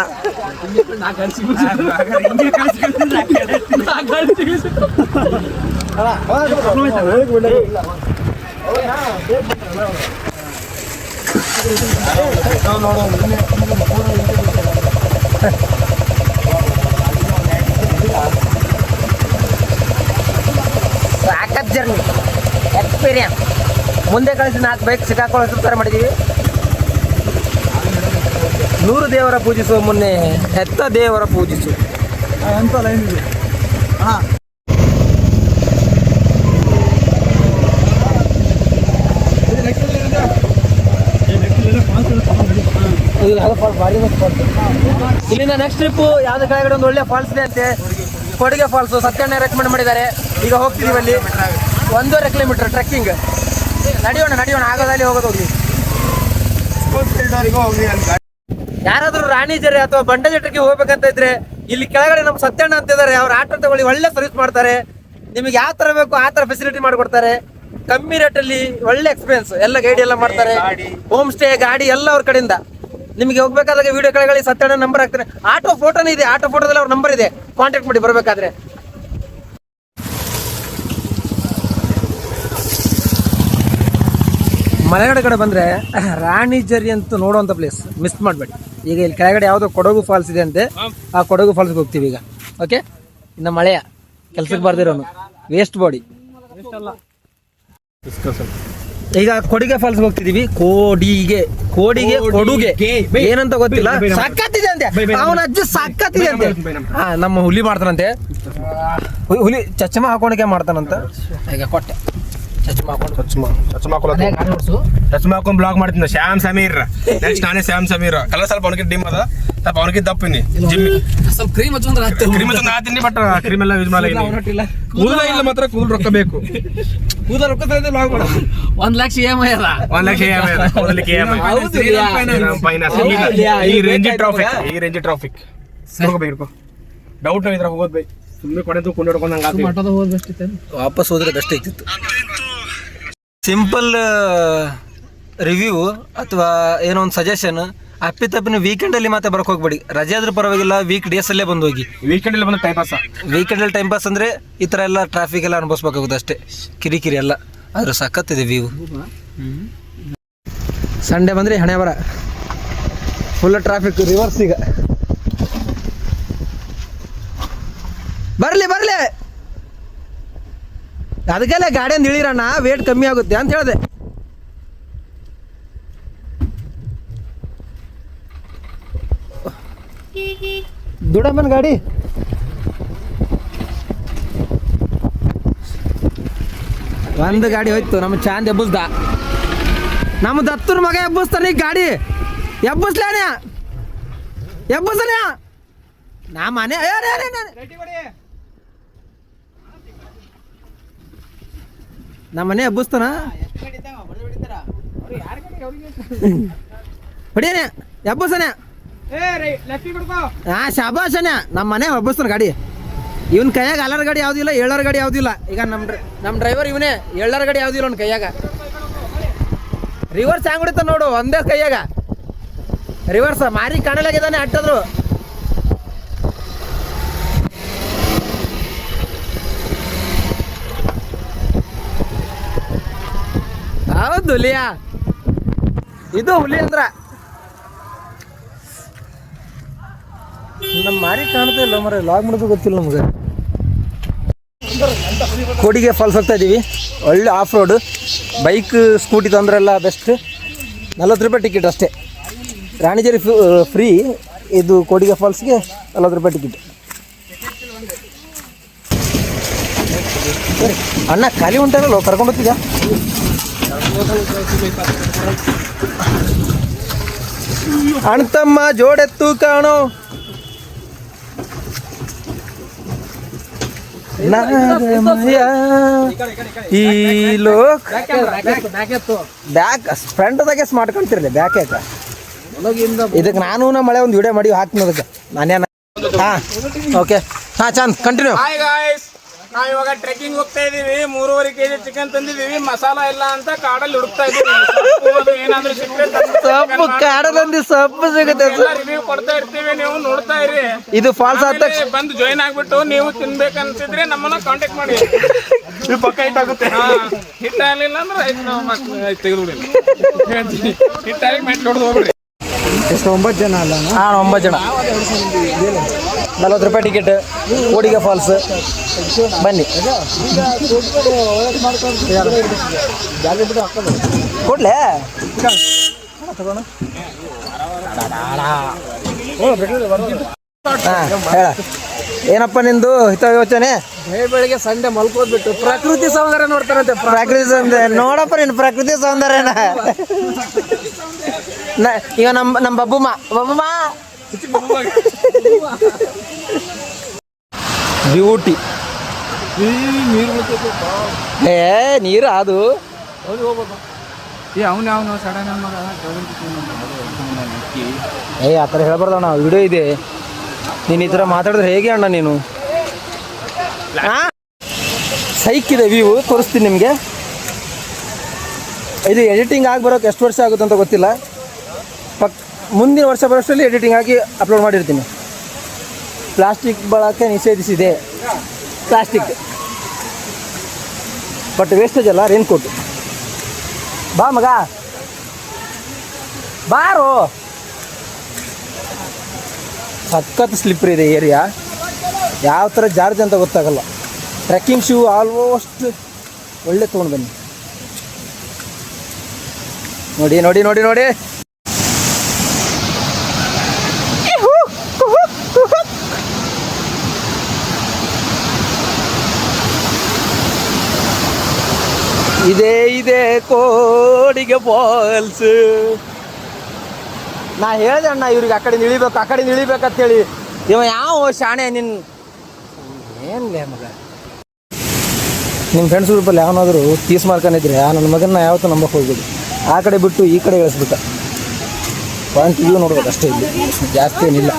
ಸಾಕತ್ journey experience. ಮುಂದೆ ಕಳಿಸಿ 4 ಬೈಕ್ ಸಿಕ್ಕಾಕೊಳ್ಳೋ ಸುತ್ತಾರ ಮಾಡಿದ್ದೀವಿ. 100 ದೇವರ ಪೂಜಿಸುವ ಮುನ್ನೆ ಹೆತ್ತ ದೇವರ ಪೂಜಿಸು ಅಂತ ಲೈನ್ ಇದೆ. ಇಲ್ಲಿಂದ ನೆಕ್ಸ್ಟ್ ಟ್ರಿಪ್ ಯಾವ್ದು ಕೆಳಗಡೆ ಒಂದು ಒಳ್ಳೆ ಫಾಲ್ಸ್ ಇದೆ ಅಂತೆ, ಕೊಡಿಗೆ ಫಾಲ್ಸು. ಸತ್ಯಣ್ಣ ರೆಕಮೆಂಡ್ ಮಾಡಿದ್ದಾರೆ. ಈಗ ಹೋಗ್ತಿದೀವಿ ಅಲ್ಲಿ. 1.5 ಕಿಲೋಮೀಟರ್ ಟ್ರೆಕ್ಕಿಂಗ್. ನಡೆಯೋಣ ಆಗೋದಲ್ಲಿ ಹೋಗಿ. ಯಾರಾದ್ರೂ ರಾಣಿಜರಿ ಅಥವಾ ಬಂಡಜೆಟ್ರಿಗೆ ಹೋಗ್ಬೇಕಂತ ಇದ್ರೆ ಇಲ್ಲಿ ಕೆಳಗಡೆ ನಮ್ಮ ಸತ್ಯಣ್ಣ ಅಂತ ಇದ್ದಾರೆ. ಅವ್ರ ಆಟೋ ತಗೊಳ್ಳಿ, ಒಳ್ಳೆ ಸರ್ವಿಸ್ ಮಾಡ್ತಾರೆ. ನಿಮಗೆ ಯಾವ ತರ ಬೇಕು ಆ ತರ ಫೆಸಿಲಿಟಿ ಮಾಡಿಕೊಡ್ತಾರೆ. ಕಮ್ಮಿ ರೇಟಲ್ಲಿ ಒಳ್ಳೆ ಎಕ್ಸ್ಪೀರಿಯನ್ಸ್. ಎಲ್ಲ ಗೈಡ್ ಎಲ್ಲ ಮಾಡ್ತಾರೆ. ಹೋಮ್ ಸ್ಟೇ, ಗಾಡಿ ಎಲ್ಲ ಅವ್ರ ಕಡೆಯಿಂದ. ನಿಮಗೆ ಹೋಗ್ಬೇಕಾದಾಗ ವಿಡಿಯೋ ಕೆಳಗಡೆ ಸತ್ಯಣ್ಣ ನಂಬರ್ ಹಾಕ್ತಾರೆ. ಆಟೋ ಫೋಟೋನೇ ಇದೆ, ಆಟೋ ಫೋಟೋದಲ್ಲಿ ಅವ್ರ ನಂಬರ್ ಇದೆ, ಕಾಂಟ್ಯಾಕ್ಟ್ ಮಾಡಿ ಬರಬೇಕಾದ್ರೆ. ಮಲೆನಾಡು ಕಡೆ ಬಂದರೆ ರಾಣಿಜರಿ ಅಂತ ನೋಡುವಂಥ ಪ್ಲೇಸ್ ಮಿಸ್ ಮಾಡಬೇಡಿ. ಈಗ ಇಲ್ಲಿ ಕೆಳಗಡೆ ಯಾವುದೋ ಕೊಡಗು ಫಾಲ್ಸ್ ಇದೆ ಅಂತೆ, ಆ ಕೊಡಗು ಫಾಲ್ಸ್ಗೆ ಹೋಗ್ತೀವಿ ಈಗ. ಓಕೆ, ಇನ್ನು ಮಳೆಯ ಕೆಲ್ಸಕ್ಕೆ ಬರ್ದಿರೋನು ವೇಸ್ಟ್ ಬಾಡಿ. ಈಗ ಕೊಡಿಗೆ ಫಾಲ್ಸ್ಗೆ ಹೋಗ್ತಿದೀವಿ. ಕೊಡುಗೆ ಏನಂತ ಗೊತ್ತಿಲ್ಲ, ಸಕ್ಕತ್ತಿದೆ ಅಂತೆ. ಅವನ ಅಜ್ಜಿ ಸಕ್ಕತ್ತಿದೆ ಅಂತೆ. ನಮ್ಮ ಹುಲಿ ಮಾಡ್ತಾನಂತೆ. ಹುಲಿ ಚಚ್ಚಮ ಹಾಕೊಂಡಕ್ಕೆ ಮಾಡ್ತಾನಂತ. ಈಗ ಕೊಟ್ಟೆ ಚಚ್ಚಮ ಹಾಕೊಂಡು ಬ್ಲಾಗ್ ಮಾಡ್ತೀನಿ. ಶ್ಯಾಮ್ ಸಮೀರ್ ನೆಕ್ಸ್ಟ್ ನಾನೇ ಶ್ಯಾಮ್ ಸಮೀರ್. ಕಲರ್ ಸ್ವಲ್ಪ ಅವನಿಗೆ ಡಿಮ್ ಅದ, ಸ್ವಲ್ಪ ಅವನಿಗೆ ದಪ್ಪಿನಿ. ಜಿಮ್ಮಿ ಸ್ವಲ್ಪ ಕ್ರೀಮ್ ಹಾಕ್ತೀನಿ, ಬಟ್ ಕ್ರೀಮ್ ಎಲ್ಲ ಯೂಸ್ ಮಾಡಿಲ್ಲ. ಕೂದಲ ಇಲ್ಲ, ಮಾತ್ರ ಕೂದಲು ರೊಕ್ಕ ಬೇಕು. ಕೂದಲ ರೊಕ್ಕ ಬ್ಲಾಗ್ ಮಾಡ. 1 ಲಕ್ಷ EMI ಅದ. 1 ಲಕ್ಷ EMI ಅದ. ಕೂದಲಿಕ್ಕೆ EMI. ಈ ರೇಂಜ್ ಟ್ರಾಫಿಕ್ ಹೋಗ್ಬೇಕು. ಡೌಟ್ ಇದ್ರೆ ಹೋಗೋದು ಬೈ. ಸುಮ್ಮನೆ ಕೊನೆದು ಕೊಂಡೋಡ್ಕೊಂಡು ಹಂಗೆ ವಾಪಸ್ ಹೋದ್ರೆ ಬೆಸ್ಟ್ ಇರ್ತಿತ್ತು. ಸಿಂಪಲ್ ರಿವ್ಯೂ ಅಥವಾ ಏನೋ ಒಂದು ಸಜೆಷನ್. ಅಪ್ಪಿತಪ್ಪಿನ ವೀಕೆಂಡಲ್ಲಿ ಮಾತ್ರ ಬರಕ್ಕೆ ಹೋಗ್ಬೇಡಿ. ರಜೆ ಆದ್ರೂ ಪರವಾಗಿಲ್ಲ, ವೀಕ್ ಡೇಸಲ್ಲೇ ಬಂದು ಹೋಗಿ. ವೀಕೆಂಡಲ್ಲಿ ಬಂದು ಟೈಮ್ ಪಾಸ್. ವೀಕೆಂಡಲ್ಲಿ ಟೈಮ್ ಪಾಸ್ ಅಂದರೆ ಈ ಥರ ಎಲ್ಲ ಟ್ರಾಫಿಕ್ ಎಲ್ಲ ಅನುಭವಿಸ್ಬೇಕಾಗುತ್ತೆ ಅಷ್ಟೇ. ಕಿರಿಕಿರಿ ಎಲ್ಲ ಆದರೂ ಸಖತ್ತಿದೆ ವ್ಯೂ. ಸಂಡೇ ಬಂದರೆ ಹಣೆ ಬರ ಫುಲ್ ಟ್ರಾಫಿಕ್. ರಿವರ್ಸ್ ಈಗ ಬರಲಿ ಅದಕ್ಕೆಲ್ಲ ಗಾಡಿಯಿಂದ ಇಳಿರಣ್ಣ, ವೇಟ್ ಕಮ್ಮಿ ಆಗುತ್ತೆ ಅಂತ ಹೇಳಿದೆ. ದುಡಮ್ಮನ ಗಾಡಿ ಒಂದು ಗಾಡಿ ಹೋಯ್ತು. ನಮ್ಮ ಚಾಂದ್ ಎಬ್ಬಸ್ದ, ನಮ್ಮ ದತ್ತೂರ್ ಮಗ ಎಬ್ಬಸ್ತಾನೆ ಈ ಗಾಡಿ. ಎಬ್ಬಸ್ಲಾನ ನಾ ಮನೆ ನಮ್ಮ ಮನೆ ಎಬ್ಬಸ್ತಾನ ಹೊಡಿಯನೆ ಎಬ್ಬಸನೆ. ಹಾ ಶಾಬಾಸನೆ. ನಮ್ಮ ಮನೆ ಎಬ್ಬಸ್ತಾನ ಗಾಡಿ. ಇವನ್ ಕೈಯಾಗ ಅಲರ್ ಗಾಡಿ ಯಾವುದಿಲ್ಲ, ಏಳರ ಗಾಡಿ ಯಾವುದಿಲ್ಲ. ಈಗ ನಮ್ಮ ಡ್ರೈವರ್ ಇವನೇ. ಏಳರ ಗಾಡಿ ಯಾವುದಿಲ್ಲ ಅವ್ನ ಕೈಯಾಗ. ರಿವರ್ಸ್ ಹ್ಯಾಂಗ್ ಹೊಡಿತಾನ ನೋಡು, ಒಂದೇ ಕೈಯಾಗ ರಿವರ್ಸ್ ಮಾರಿ ಕಾಣಲಾಗಿದ್ದಾನೆ ಅಟ್ಟದ್ರು. ಹೌದು ಹುಲಿಯ, ಇದು ಹುಲಿ ಅಂದ್ರ ನಮ್ಮ ಮಾರಿ ಕಾಣ್ತಾ ಇಲ್ಲ ಮರ. ಲಾಗ್ ಮಾಡೋದು ಗೊತ್ತಿಲ್ಲ ನಮ್ಗೆ. ಕೋಡಿಗೆ ಫಾಲ್ಸ್ ಹೋಗ್ತಾ ಇದ್ದೀವಿ. ಒಳ್ಳೆ ಆಫ್ ರೋಡು. ಬೈಕ್ ಸ್ಕೂಟಿ ತಂದ್ರೆಲ್ಲ ಬೆಸ್ಟ್. 40 ರೂಪಾಯಿ ಟಿಕೆಟ್ ಅಷ್ಟೇ. ರಾಣಿಜೇರಿ ಫ್ರೀ, ಇದು ಕೋಡಿಗೆ ಫಾಲ್ಸ್ಗೆ 40 ರೂಪಾಯಿ ಟಿಕೆಟ್. ಅಣ್ಣ ಖಾಲಿ ಉಂಟಾರಲ್ಲ, ಕರ್ಕೊಂಡು ಹೋಗ್ತಿದ್ದ. ಅಣ್ತಮ್ಮ ಜೋಡೆತ್ತು ಕಾಣೋ ಈ ಲೋಕ್ ಬ್ಯಾಕ್ ಫ್ರಂಟ್ದಾಗೆ ಸ್ಮಾರ್ಟ್ ಕಾಣ್ತಿರ್ಲಿ. ಬ್ಯಾಕ್ ಯಾಕೆ ಇದಕ್ಕೆ ನಾನು ಮಳೆ ಒಂದು ವಿಡಿಯೋ ಮಾಡಿ ಹಾಕ್ತೀನಿ ಅದಕ್ಕೆ ನಾನೇನ. ಹಾಂ ಓಕೆ, ಹಾಂ ಚಂದ್ ಕಂಟಿನ್ಯೂ. ಹಾಯ್ ಗಾಯ್ಸ್, ನಾವ್ ಇವಾಗ ಟ್ರೆಕ್ಕಿಂಗ್ ಹೋಗ್ತಾ ಇದೀವಿ. 3.5 kg ಚಿಕನ್ ತಂದಿದೀವಿ. ಮಸಾಲ ಇಲ್ಲ ಅಂತ ಕಾಡಲ್ಲಿ ಹುಡುಕ್ತಾ ಇದೀವಿ. ಏನಾದ್ರೂ ಸಿಕ್ಕರೆ ಸೊಪ್ಪು ಕಾಡಲ್ಲಿ ಸೊಪ್ಪು ಸಿಗುತ್ತೆ. ರಿವ್ಯೂ ಕೊಡ್ತಾ ಇರ್ತೀವಿ, ನೀವು ನೋಡ್ತಾ ಇರಿ. ಇದು ಫಾಲ್ಸ್ ಆದ ಬಂದು ಜಾಯಿನ್ ಆಗ್ಬಿಟ್ಟು ನೀವು ತಿನ್ಬೇಕನ್ಸಿದ್ರೆ ನಮ್ಮನ್ನ ಕಾಂಟ್ಯಾಕ್ಟ್ ಮಾಡಿ. ಇದು ಪಕ್ಕ ಹಿಟ್ ಆಗುತ್ತೆ. ಹಿಟ್ ಆಗ್ಲಿಲ್ಲ ಅಂದ್ರೆ ತೆಗೆದುಬಿಡಿ. ಹಿಟ್ಟಾಗಿ ಮೆಟ್ ಹೊಡೆದು ಹೋಗ್ಬಿಡ್ರಿ. ಎಷ್ಟು 9 ಜನ ಅಲ್ಲ? ಹಾಂ 9 ಜನ. 40 ರೂಪಾಯಿ ಟಿಕೆಟ್. ಕೋಡಿಗೆ ಫಾಲ್ಸ್ ಬನ್ನಿ. ಕೊಡ್ಲೇ ಹೇಳ ಏನಪ್ಪ ನಿಂದು ಹಿತ ಯೋಚನೆ? ಬೆಳಿಗ್ಗೆ ಸಂಡೆ ಮಲ್ಕೋದ್ಬಿಟ್ಟು ಪ್ರಕೃತಿ ಸೌಂದರ್ಯ ನೋಡ್ತಾರಂತೆ. ಪ್ರಕೃತಿ ಸೌಂದರ್ಯ ನೋಡಪ್ಪ ನೀನು. ಪ್ರಕೃತಿ ಸೌಂದರ್ಯನ ಈಗ ನಮ್ಮ ಬಬ್ಬುಮ್ಮ ಬ್ಯೂಟಿ. ಏ ನೀರು ಅದು ಏ ಆ ಥರ ಹೇಳ್ಬಾರ್ದಣ್ಣ, ವಿಡಿಯೋ ಇದೆ. ನೀನು ಈ ಥರ ಮಾತಾಡಿದ್ರೆ ಹೇಗೆ ಅಣ್ಣ ನೀನು? ಸೈಕ್ ಇದೆ ವ್ಯೂ, ತೋರಿಸ್ತೀನಿ ನಿಮಗೆ. ಇದು ಎಡಿಟಿಂಗ್ ಆಗಿ ಬರೋಕೆ ಎಷ್ಟು ವರ್ಷ ಆಗುತ್ತೆ ಅಂತ ಗೊತ್ತಿಲ್ಲ. ಮುಂದಿನ ವರ್ಷ ಬರೋಷ್ಟರಲ್ಲಿ ಎಡಿಟಿಂಗ್ ಆಗಿ ಅಪ್ಲೋಡ್ ಮಾಡಿರ್ತೀನಿ. ಪ್ಲಾಸ್ಟಿಕ್ ಬಳಕೆ ನಿಷೇಧಿಸಿದೆ. ಪ್ಲಾಸ್ಟಿಕ್ ಬಟ್ ವೇಸ್ಟೇಜ್ ಅಲ್ಲ. ರೇನ್ಕೋಟ್ ಬಾ ಮಗ ಬಾರೋ. ಸಖತ್ ಸ್ಲಿಪ್ಪರ್ ಇದೆ ಏರಿಯಾ. ಯಾವ ಥರ ಜಾರ್ಜ್ ಅಂತ ಗೊತ್ತಾಗಲ್ಲ. ಟ್ರೆಕ್ಕಿಂಗ್ ಶೂ ಆಲ್ಮೋಸ್ಟ್ ಒಳ್ಳೆ ತೊಗೊಂಡು ಬನ್ನಿ. ನೋಡಿ ನೋಡಿ ನೋಡಿ ನೋಡಿ. ಇದೆ ಕೋಡಿಗೆ ಫಾಲ್ಸ್. ನಾ ಹೇಳ್ದೆ ಅಣ್ಣ ಇವ್ರಿಗೆ ಆ ಕಡೆ ಇಳಿಬೇಕಂತೇಳಿ. ಇವ ಯಾವ ಶಾಣೆ ನಿನ್ನ ಏನ್ಲೇ ಮಗ. ನಿಮ್ಮ ಫ್ರೆಂಡ್ಸ್ ಗ್ರೂಪಲ್ಲಿ ಯಾವನಾದರೂ ತೀಸ್ ಮಾಡ್ಕೊಂಡಿದ್ರೆ ಆ ನನ್ನ ಮಗನ ಯಾವತ್ತೂ ನಂಬಕ್ಕೆ ಹೋಗ್ಬಿಡಿ. ಆ ಕಡೆ ಬಿಟ್ಟು ಈ ಕಡೆ ಇಳಿಸ್ಬಿಟ್ಟ. ಪಾಯಿಂಟ್ ವ್ಯೂ ನೋಡ್ಬೇಕು ಅಷ್ಟೇ, ಇಲ್ಲಿ ಜಾಸ್ತಿ ಏನಿಲ್ಲ.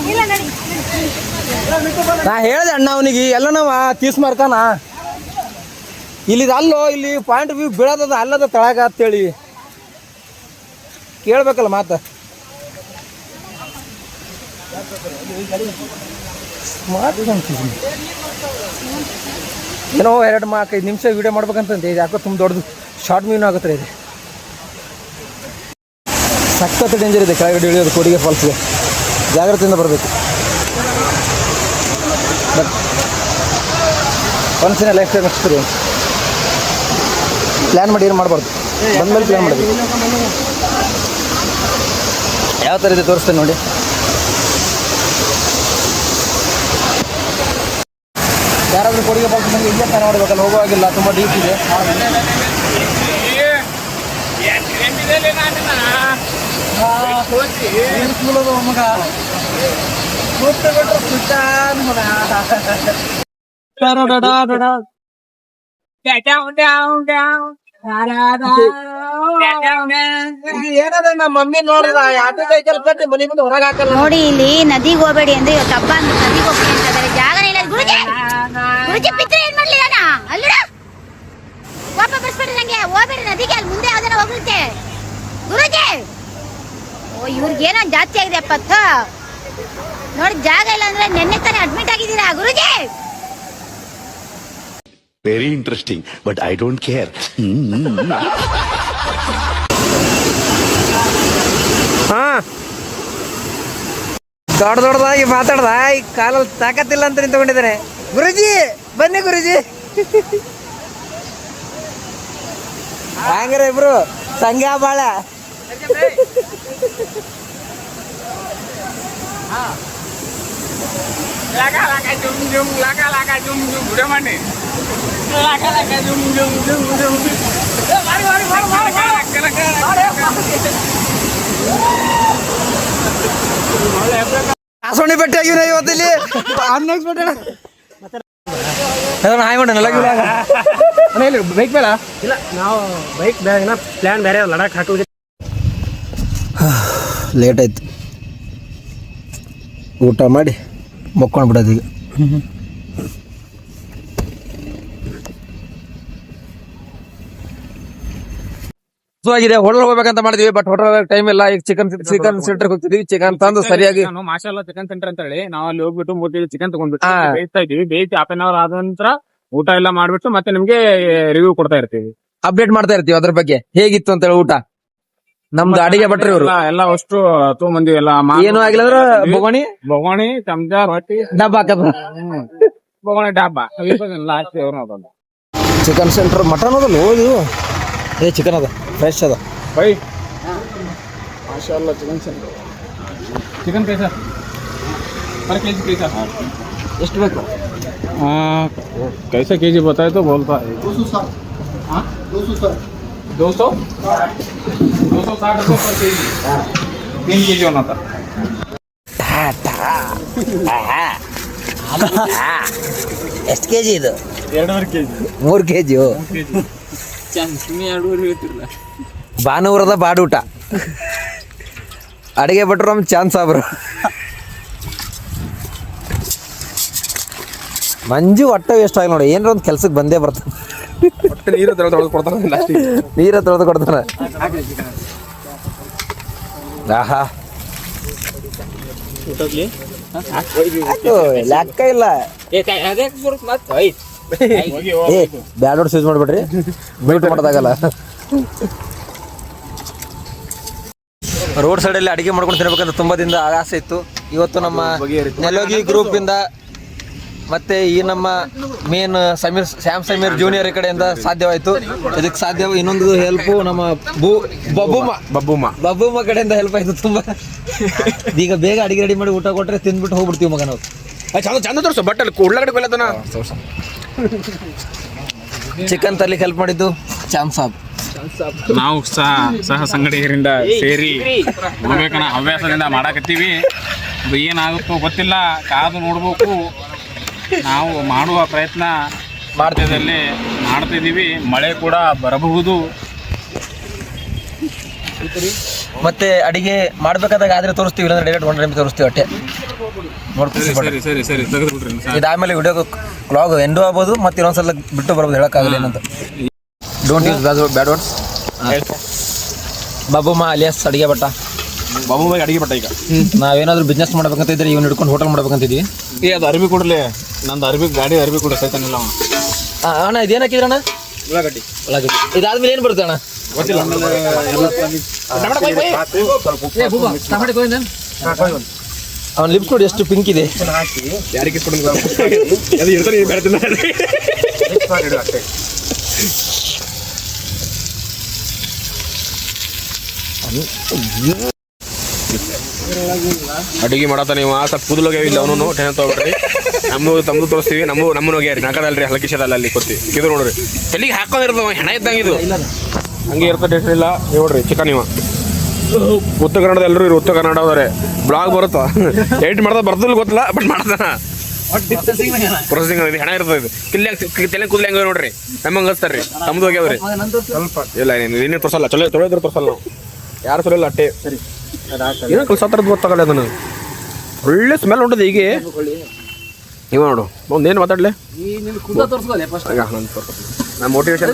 ನಾ ಹೇಳ್ದೆ ಅಣ್ಣ ಅವನಿಗೆ ಎಲ್ಲ ನಾವು ತೀಸ್ ಮಾರ್ಕನ ಇಲ್ಲಿ ಅಲ್ಲೋ, ಇಲ್ಲಿ ಪಾಯಿಂಟ್ ವ್ಯೂ ಬೀಳೋದದ ಅಲ್ಲದ ತಳಗ ಅಂತೇಳಿ ಕೇಳ್ಬೇಕಲ್ಲ ಮಾತ. ಏನೋ 2-5 ನಿಮಿಷ ವಿಡಿಯೋ ಮಾಡ್ಬೇಕಂತಂದೆ. ಇದು ಯಾಕೋ ತುಂಬ ದೊಡ್ಡದು ಶಾರ್ಟ್ ವ್ಯೂನೂ ಆಗುತ್ತೆ. ಇದೆ ಸಖತ್ ಡೇಂಜರ್ ಇದೆ ಕೆಳಗಡೆ ಇಳಿಯೋದು ಕೋಡಿಗೆ ಫಾಲ್ಸ್ಗೆ. ಜಾಗ್ರತೆಯಿಂದ ಬರಬೇಕು. But once in a life time experience. Plan ಮಾಡಿ ಏನು ಮಾಡಬಾರ್ದು, ಬಂದಮೇಲೆ ಪ್ಲ್ಯಾನ್ ಮಾಡಬೇಕು. ಯಾವ ಥರ ಇದೆ ತೋರಿಸ್ತೇನೆ ನೋಡಿ. ಯಾರಾದರೂ ಕೋಡಿಗೆ ಫಾಲ್ಸ್ ಬಂದು ಇಲ್ಲೇ ಪ್ಲ್ಯಾನ್ ಮಾಡಬೇಕಲ್ಲ, ಹೋಗುವಾಗಿಲ್ಲ, ತುಂಬ ಡೀಪ್ ಇದೆ. ಏನದ ನಮ್ಮ ಮಮ್ಮಿ ನೋಡಿದ ಆಟೋ ಸೈಕಲ್ ಕಟ್ಟಿ ಮನೆ ಮುಂದೆ ಹೊರಗೆ ಹಾಕಲ್ಲ. ನೋಡಿ ಇಲ್ಲಿ ನದಿಗೆ ಹೋಗ್ಬೇಡಿ ಅಂದ್ರೆ ಇವತ್ತು ಹಬ್ಬ ಅಂತ ನದಿಗೆ ಹೋಗ್ಬೇಡಿ ಅಂತ ಇದಾರೆ. ಜಾಗನೇ ಇಲ್ಲ. ಗುರುಜಿ ಗುರುಜಿ ಪಿತ್ರ ಏನ್ ಮಾಡ್ಲಿಲ್ಲ ಅಲ್ಲಡ ಕೋಪ ಬರ್ಸ್ಬೇಡ್ರಿ ನಂಗೆ. ಹೋಗ್ಬೇಡಿ ನದಿಗೆ, ಅಲ್ಲಿ ಮುಂದೆ ಯಾವ್ದಾರ ಹೋಗುತ್ತೆ ಗುರುಜಿ. ಓ ಇವ್ರಿಗೆ ಏನೋ ಜಾಸ್ತಿ ಆಗಿದೆ 70 ನೋಡಿ. ಜಾಗ ಇಲ್ಲ ಅಂದ್ರೆ ನೆನ್ನೆ ತಾನೇ ಅಡ್ಮಿಟ್ ಆಗಿದ್ದೀರಾ ಗುರುಜಿ? Very interesting but I don't care. ಹಾ ದೊಡ್ಡದಾಗಿ ಮಾತಾಡ್ದ ಈ ಕಾಲಲ್ಲಿ ತಾಕತ್ತಿಲ್ಲ ಅಂತ ನಿಂತ್ಕೊಂಡಿದ್ದಾರೆ. ಗುರುಜಿ ಬನ್ನಿ ಗುರುಜಿ. ಹಂಗಾರ ಇಬ್ರು ಸಂಘ ಬಾಳ. ಕಾಸೋಣಿ ಬೆಟ್ಟ ಆಗಿನ ಇವತ್ತಿಲ್ಲಿ ಹಾಯ್ ಮಾಡೋಣ ಬೈಕ್ ಬೇಡ ಇಲ್ಲ, ನಾವು ಬೈಕ್ ಪ್ಲಾನ್ ಬೇರೆ ಲಡಾಖ್ ಹಾಕಲಿಕ್ಕೆ. ಲೇಟ್ ಆಯ್ತು, ಊಟ ಮಾಡಿ ಮಕ್ಕೊಂಡು ಬಿಡೋದು ಈಗ. ಆಗಿದೆ ಹೋಟೆಲ್ ಹೋಗ್ಬೇಕಂತ ಮಾಡಿದ್ವಿ, ಬಟ್ ಹೋಟೆಲ್ ಟೈಮ್ ಇಲ್ಲ. ಈಗ ಚಿಕನ್ ಸೆಂಟರ್ ಹೋಗ್ತಿದೀವಿ. ಚಿಕನ್ ತಂದು ಸರಿಯಾಗಿ ಮಾಶಾಲ್ಲ ಚಿಕನ್ ಸೆಂಟರ್ ಅಂತ ಹೇಳಿ ನಾವು ಅಲ್ಲಿ ಹೋಗ್ಬಿಟ್ಟು 3 kg ಚಿಕನ್ ತಗೊಂಡ್ಬಿಟ್ಟು ಬೇಯಿಸ್ತಾ ಇದೀವಿ. ಬೇಯಿಸಿ ಹಾಫ್ ಅನ್ ಅವರ್ ಆದ ನಂತರ ಊಟ ಎಲ್ಲ ಮಾಡ್ಬಿಟ್ಟು ಮತ್ತೆ ನಿಮ್ಗೆ ರಿವ್ಯೂ ಕೊಡ್ತಾ ಇರ್ತೀವಿ, ಅಪ್ಡೇಟ್ ಮಾಡ್ತಾ ಇರ್ತೀವಿ ಅದ್ರ ಬಗ್ಗೆ ಹೇಗಿತ್ತು ಅಂತ ಹೇಳಿ ಊಟ. ನಮ್ದು ಅಡಿಗೆ ಭಟ್ರು ಇವರು ಎಲ್ಲ ಅಷ್ಟು ತಗೊಂಬಂದಿ ಎಲ್ಲ ಏನು ಆಗಿಲ್ಲ ಅಂದ್ರೆ ಬೊಗೋಣಿ ಚಮಚ ರೊಟ್ಟಿ ಡಬ್ಬ ಹಾಕದ ಬೊಗೋಣಿ ಡಬ್ಬ ಲಾಸ್ಟ್ ಚಿಕನ್ ಸೆಂಟರ್. ಮಟನ್ ಅದಲ್ಲ ಇದು, ಚಿಕನ್ ಅದ ಫ್ರೆಶ್ ಅದ. ಬೈ ಮಾಶಾಲ್ಲ ಚಿಕನ್ ಸೆಂಟರ್. ಚಿಕನ್ ಕೈಸಾ पर केजी कैसा ಎಷ್ಟು ಬೇಕು? कैसे केजी बताए तो बोलता है 260 रुपये पर केजी 3 kg होना था. ಎಷ್ಟು ಕೆಜಿ ಇದು? 2.5 kg 3 kg. ಭಾನುವಾರದ ಬಾಡೂಟ ಅಡಿಗೆ ಭಟ್ರು ನಮ್ಮ ಚಾನ್ಸ್ ಸಾಬ್ರು. ಮಂಜು ಒಟ್ಟ ವೇಸ್ಟ್ ಆಗಿ ನೋಡಿ, ಏನಾರ ಒಂದು ಕೆಲ್ಸಕ್ಕೆ ಬಂದೇ ಬರ್ತಾನೆ. ನೀರು ತೊಳೆದು ಕೊಡ್ತಾನೆ ಲಾಸ್ಟಿಗೆ. ನೀರ ತೊಳೆದು ಕೊಡ್ತಾನೆ. ಆಹಾ ಲೆಕ್ಕ ಇಲ್ಲ. ಬ್ಯಾಡ್ ವರ್ಡ್ಸ್ ಯೂಸ್ ಮಾಡ್ಬೇಡ್ರಿ, ಮ್ಯೂಟ್ ಮಾಡೋದಾಗಲ್ಲ. ರೋಡ್ ಸೈಡಲ್ಲಿ ಅಡಿಗೆ ಮಾಡ್ಕೊಂಡು ತಿನ್ಬೇಕಂತ ತುಂಬ ದಿನದ ಆಸೆ ಇತ್ತು. ಇವತ್ತು ನಮ್ಮ ನೆಲೋಗಿ ಗ್ರೂಪಿಂದ ಮತ್ತೆ ಈ ನಮ್ಮ ಮೇನ್ ಶ್ಯಾಮ್ ಸಮೀರ್ ಜೂನಿಯರ್ ಕಡೆಯಿಂದ ಸಾಧ್ಯವಾಯಿತು. ಇದಕ್ಕೆ ಸಾಧ್ಯ ಇನ್ನೊಂದು ಹೆಲ್ಪ್ ನಮ್ಮ ಬಬ್ಬುಮ್ಮ ಕಡೆಯಿಂದ ಹೆಲ್ಪ್ ಆಯ್ತು ತುಂಬ. ಈಗ ಬೇಗ ಅಡಿಗೆ ರೆಡಿ ಮಾಡಿ ಊಟ ಕೊಟ್ರೆ ತಿಂದ್ಬಿಟ್ಟು ಹೋಗ್ಬಿಡ್ತೀವಿ ಮಗ ನಾವು. ಚಂದ ತೋರಿಸು ಬಟ್ ಅಲ್ಲಿ ಉಳ್ಳಾಗಡ್ಡೆ ಕೊಲ್ಲತನ. ಚಿಕನ್ ತರ್ಲಿಕ್ಕೆ ಹೆಲ್ಪ್ ಮಾಡಿದ್ದು ಚಾಮ್ ಸಾಬ್. ನಾವು ಸಹ ಸಂಗಡಿಗರಿಂದ ಸೇರಿ ಹೋಗ್ಬೇಕನ್ನ ಹವ್ಯಾಸದಿಂದ ಮಾಡಾಕತ್ತೀವಿ. ಅದು ಏನಾಗುತ್ತೋ ಗೊತ್ತಿಲ್ಲ, ಕಾದು ನೋಡ್ಬೇಕು. ನಾವು ಮಾಡುವ ಪ್ರಯತ್ನ ಮಾಡ್ತಿದ್ದೀವಿ. ಮಳೆ ಕೂಡ ಬರಬಹುದು. ಮತ್ತೆ ಅಡಿಗೆ ಮಾಡ್ಬೇಕಾದಾಗ ಆದ್ರೆ ತೋರಿಸ್ತೀವಿ, ಇಲ್ಲಾಂದ್ರೆ ಡೈರೆಕ್ಟ್ 1 ಟೈಮ್ ತೋರಿಸ್ತೀವಿ ಅಷ್ಟೇ. ಸರಿ ತೆಗೆದುಬಿಟ್ರಿ. ಇದಾದ್ಮೇಲೆ ವಿಡಿಯೋ ವ್ಲಾಗ್ ಎಂಡು ಆಗ್ಬೋದು, ಮತ್ತೆ ಇನ್ನೊಂದ್ಸಲ ಬಿಟ್ಟು ಬರ್ಬೋದು, ಹೇಳೋಕ್ಕಾಗಲ್ಲ ಏನಂತ. Don't use bad words. ಬಾಬುಮ್ಮ ಅಲಿಯಾಸ್ ಅಡಿಗೆ ಭಟ್ಟ. ಬಾಬುಬಾಯಿ ಅಡಿಗೆ ಭಟ್ಟ. ಈಗ ನಾವೇನಾದ್ರೂ ಬಿಸ್ನೆಸ್ ಮಾಡ್ಬೇಕಂತ ಇದ್ರೆ ಇವ್ನು ಹಿಡ್ಕೊಂಡು ಹೋಟೆಲ್ ಮಾಡ್ಬೇಕಂತಿದ್ವಿ. ಅದು ಅರ್ಬಿ ಕೊಡಲಿ, ನಂದು ಗಾಡಿ ಅರ್ಬಿ ಕೊಡ ಸೈತಾನಿಲ್ಲ ಅಣ್ಣ. ಇದೇನು ಹಾಕಿದ್ರಣ್ಣ? ಉಳ್ಳಾಗಡ್ಡಿ. ಇದಾದ್ಮೇಲೆ ಏನು ಬರುತ್ತೆ ಅಣ್ಣ? ಗೊತ್ತಿಲ್ಲ. ಅವ್ನ ಲಿಪ್ಸ್ ನೋಡಿ ಎಷ್ಟು ಪಿಂಕ್ ಇದೆ. ಯಾರಿಗೆ ಅಡುಗೆ ಮಾಡತ್ತ ನೀವು ಸ್ವಲ್ಪ ಕೂದಲೋಗ್ಯಾವಿಲ್ಲ ಅವನು ಟೆನ್ ತಗೋಬಿಡ್ರಿ. ತಮ್ಮದು ತೋರಿಸ್ತೀವಿ. ನಮ್ಮನ್ನು ಹೋಗ್ಯಾರಿ ನಾಕಡಲ್ರಿ ಹಲಕಿಶದಲ್ಲ ಅಲ್ಲಿ ಕೊತ್ತಿ ಇದು ನೋಡ್ರಿ. ತಲೆಗೆ ಹಾಕೊಂಡಿರ್ತವ ಹೆಣ ಇದ್ದಂಗೆ ಇದು ಹಂಗೆ ಇರ್ತದೆ. ಟೇಸ್ಟ್ ಇಲ್ಲ ನೋಡ್ರಿ. ಚಿಕನ್ ಇವ ಉತ್ತರ ಕನ್ನಡದ ಎಲ್ಲರೂ ಇರು. ಉತ್ತರ ಕನ್ನಡದವ್ರೆ ಬ್ಲಾಗ್ ಬರುತ್ತಾ ಎಡಿಟ್ ಮಾಡ್ದ ಬರ್ದಿಲ್ಲ ಗೊತ್ತಿಲ್ಲ, ಬಟ್ ಮಾಡ್ತಾನ ಪ್ರೊಸೆಸಿಂಗ್ ಹೆಣ ಇರ್ತದೆ. ಇದು ತಲೆ ಕೂದಲು ಹೆಂಗ ನೋಡ್ರಿ, ನಮ್ಮಂಗೆ ಹಚ್ತಾರ್ರಿ. ತಮ್ಮದು ಹೋಗ್ಯಾವ್ರಿ ಇಲ್ಲ ಏನೇ ತೋರ್ಸಲ್ಲ. ಚಲೋ ತೊಳೆದ್ರೆ ತೋರ್ಸಲ್ಲ ನಾವು, ಯಾರು ಸರಿಯಲ್ಲ ಅಟ್ಟೆ. ಏನೋ ಕಲ್ಸತ್ತರದ್ದು ಗೊತ್ತಾಗಲ್ಲ. ಅದನ್ನು ಒಳ್ಳೆ ಸ್ಮೆಲ್ ಉಂಟದ. ಹೀಗೆ ಇವ ನೋಡು ಒಂದೇನು ಮಾತಾಡ್ಲೆ ನಾನು ಮೋಟಿವೇಶನ್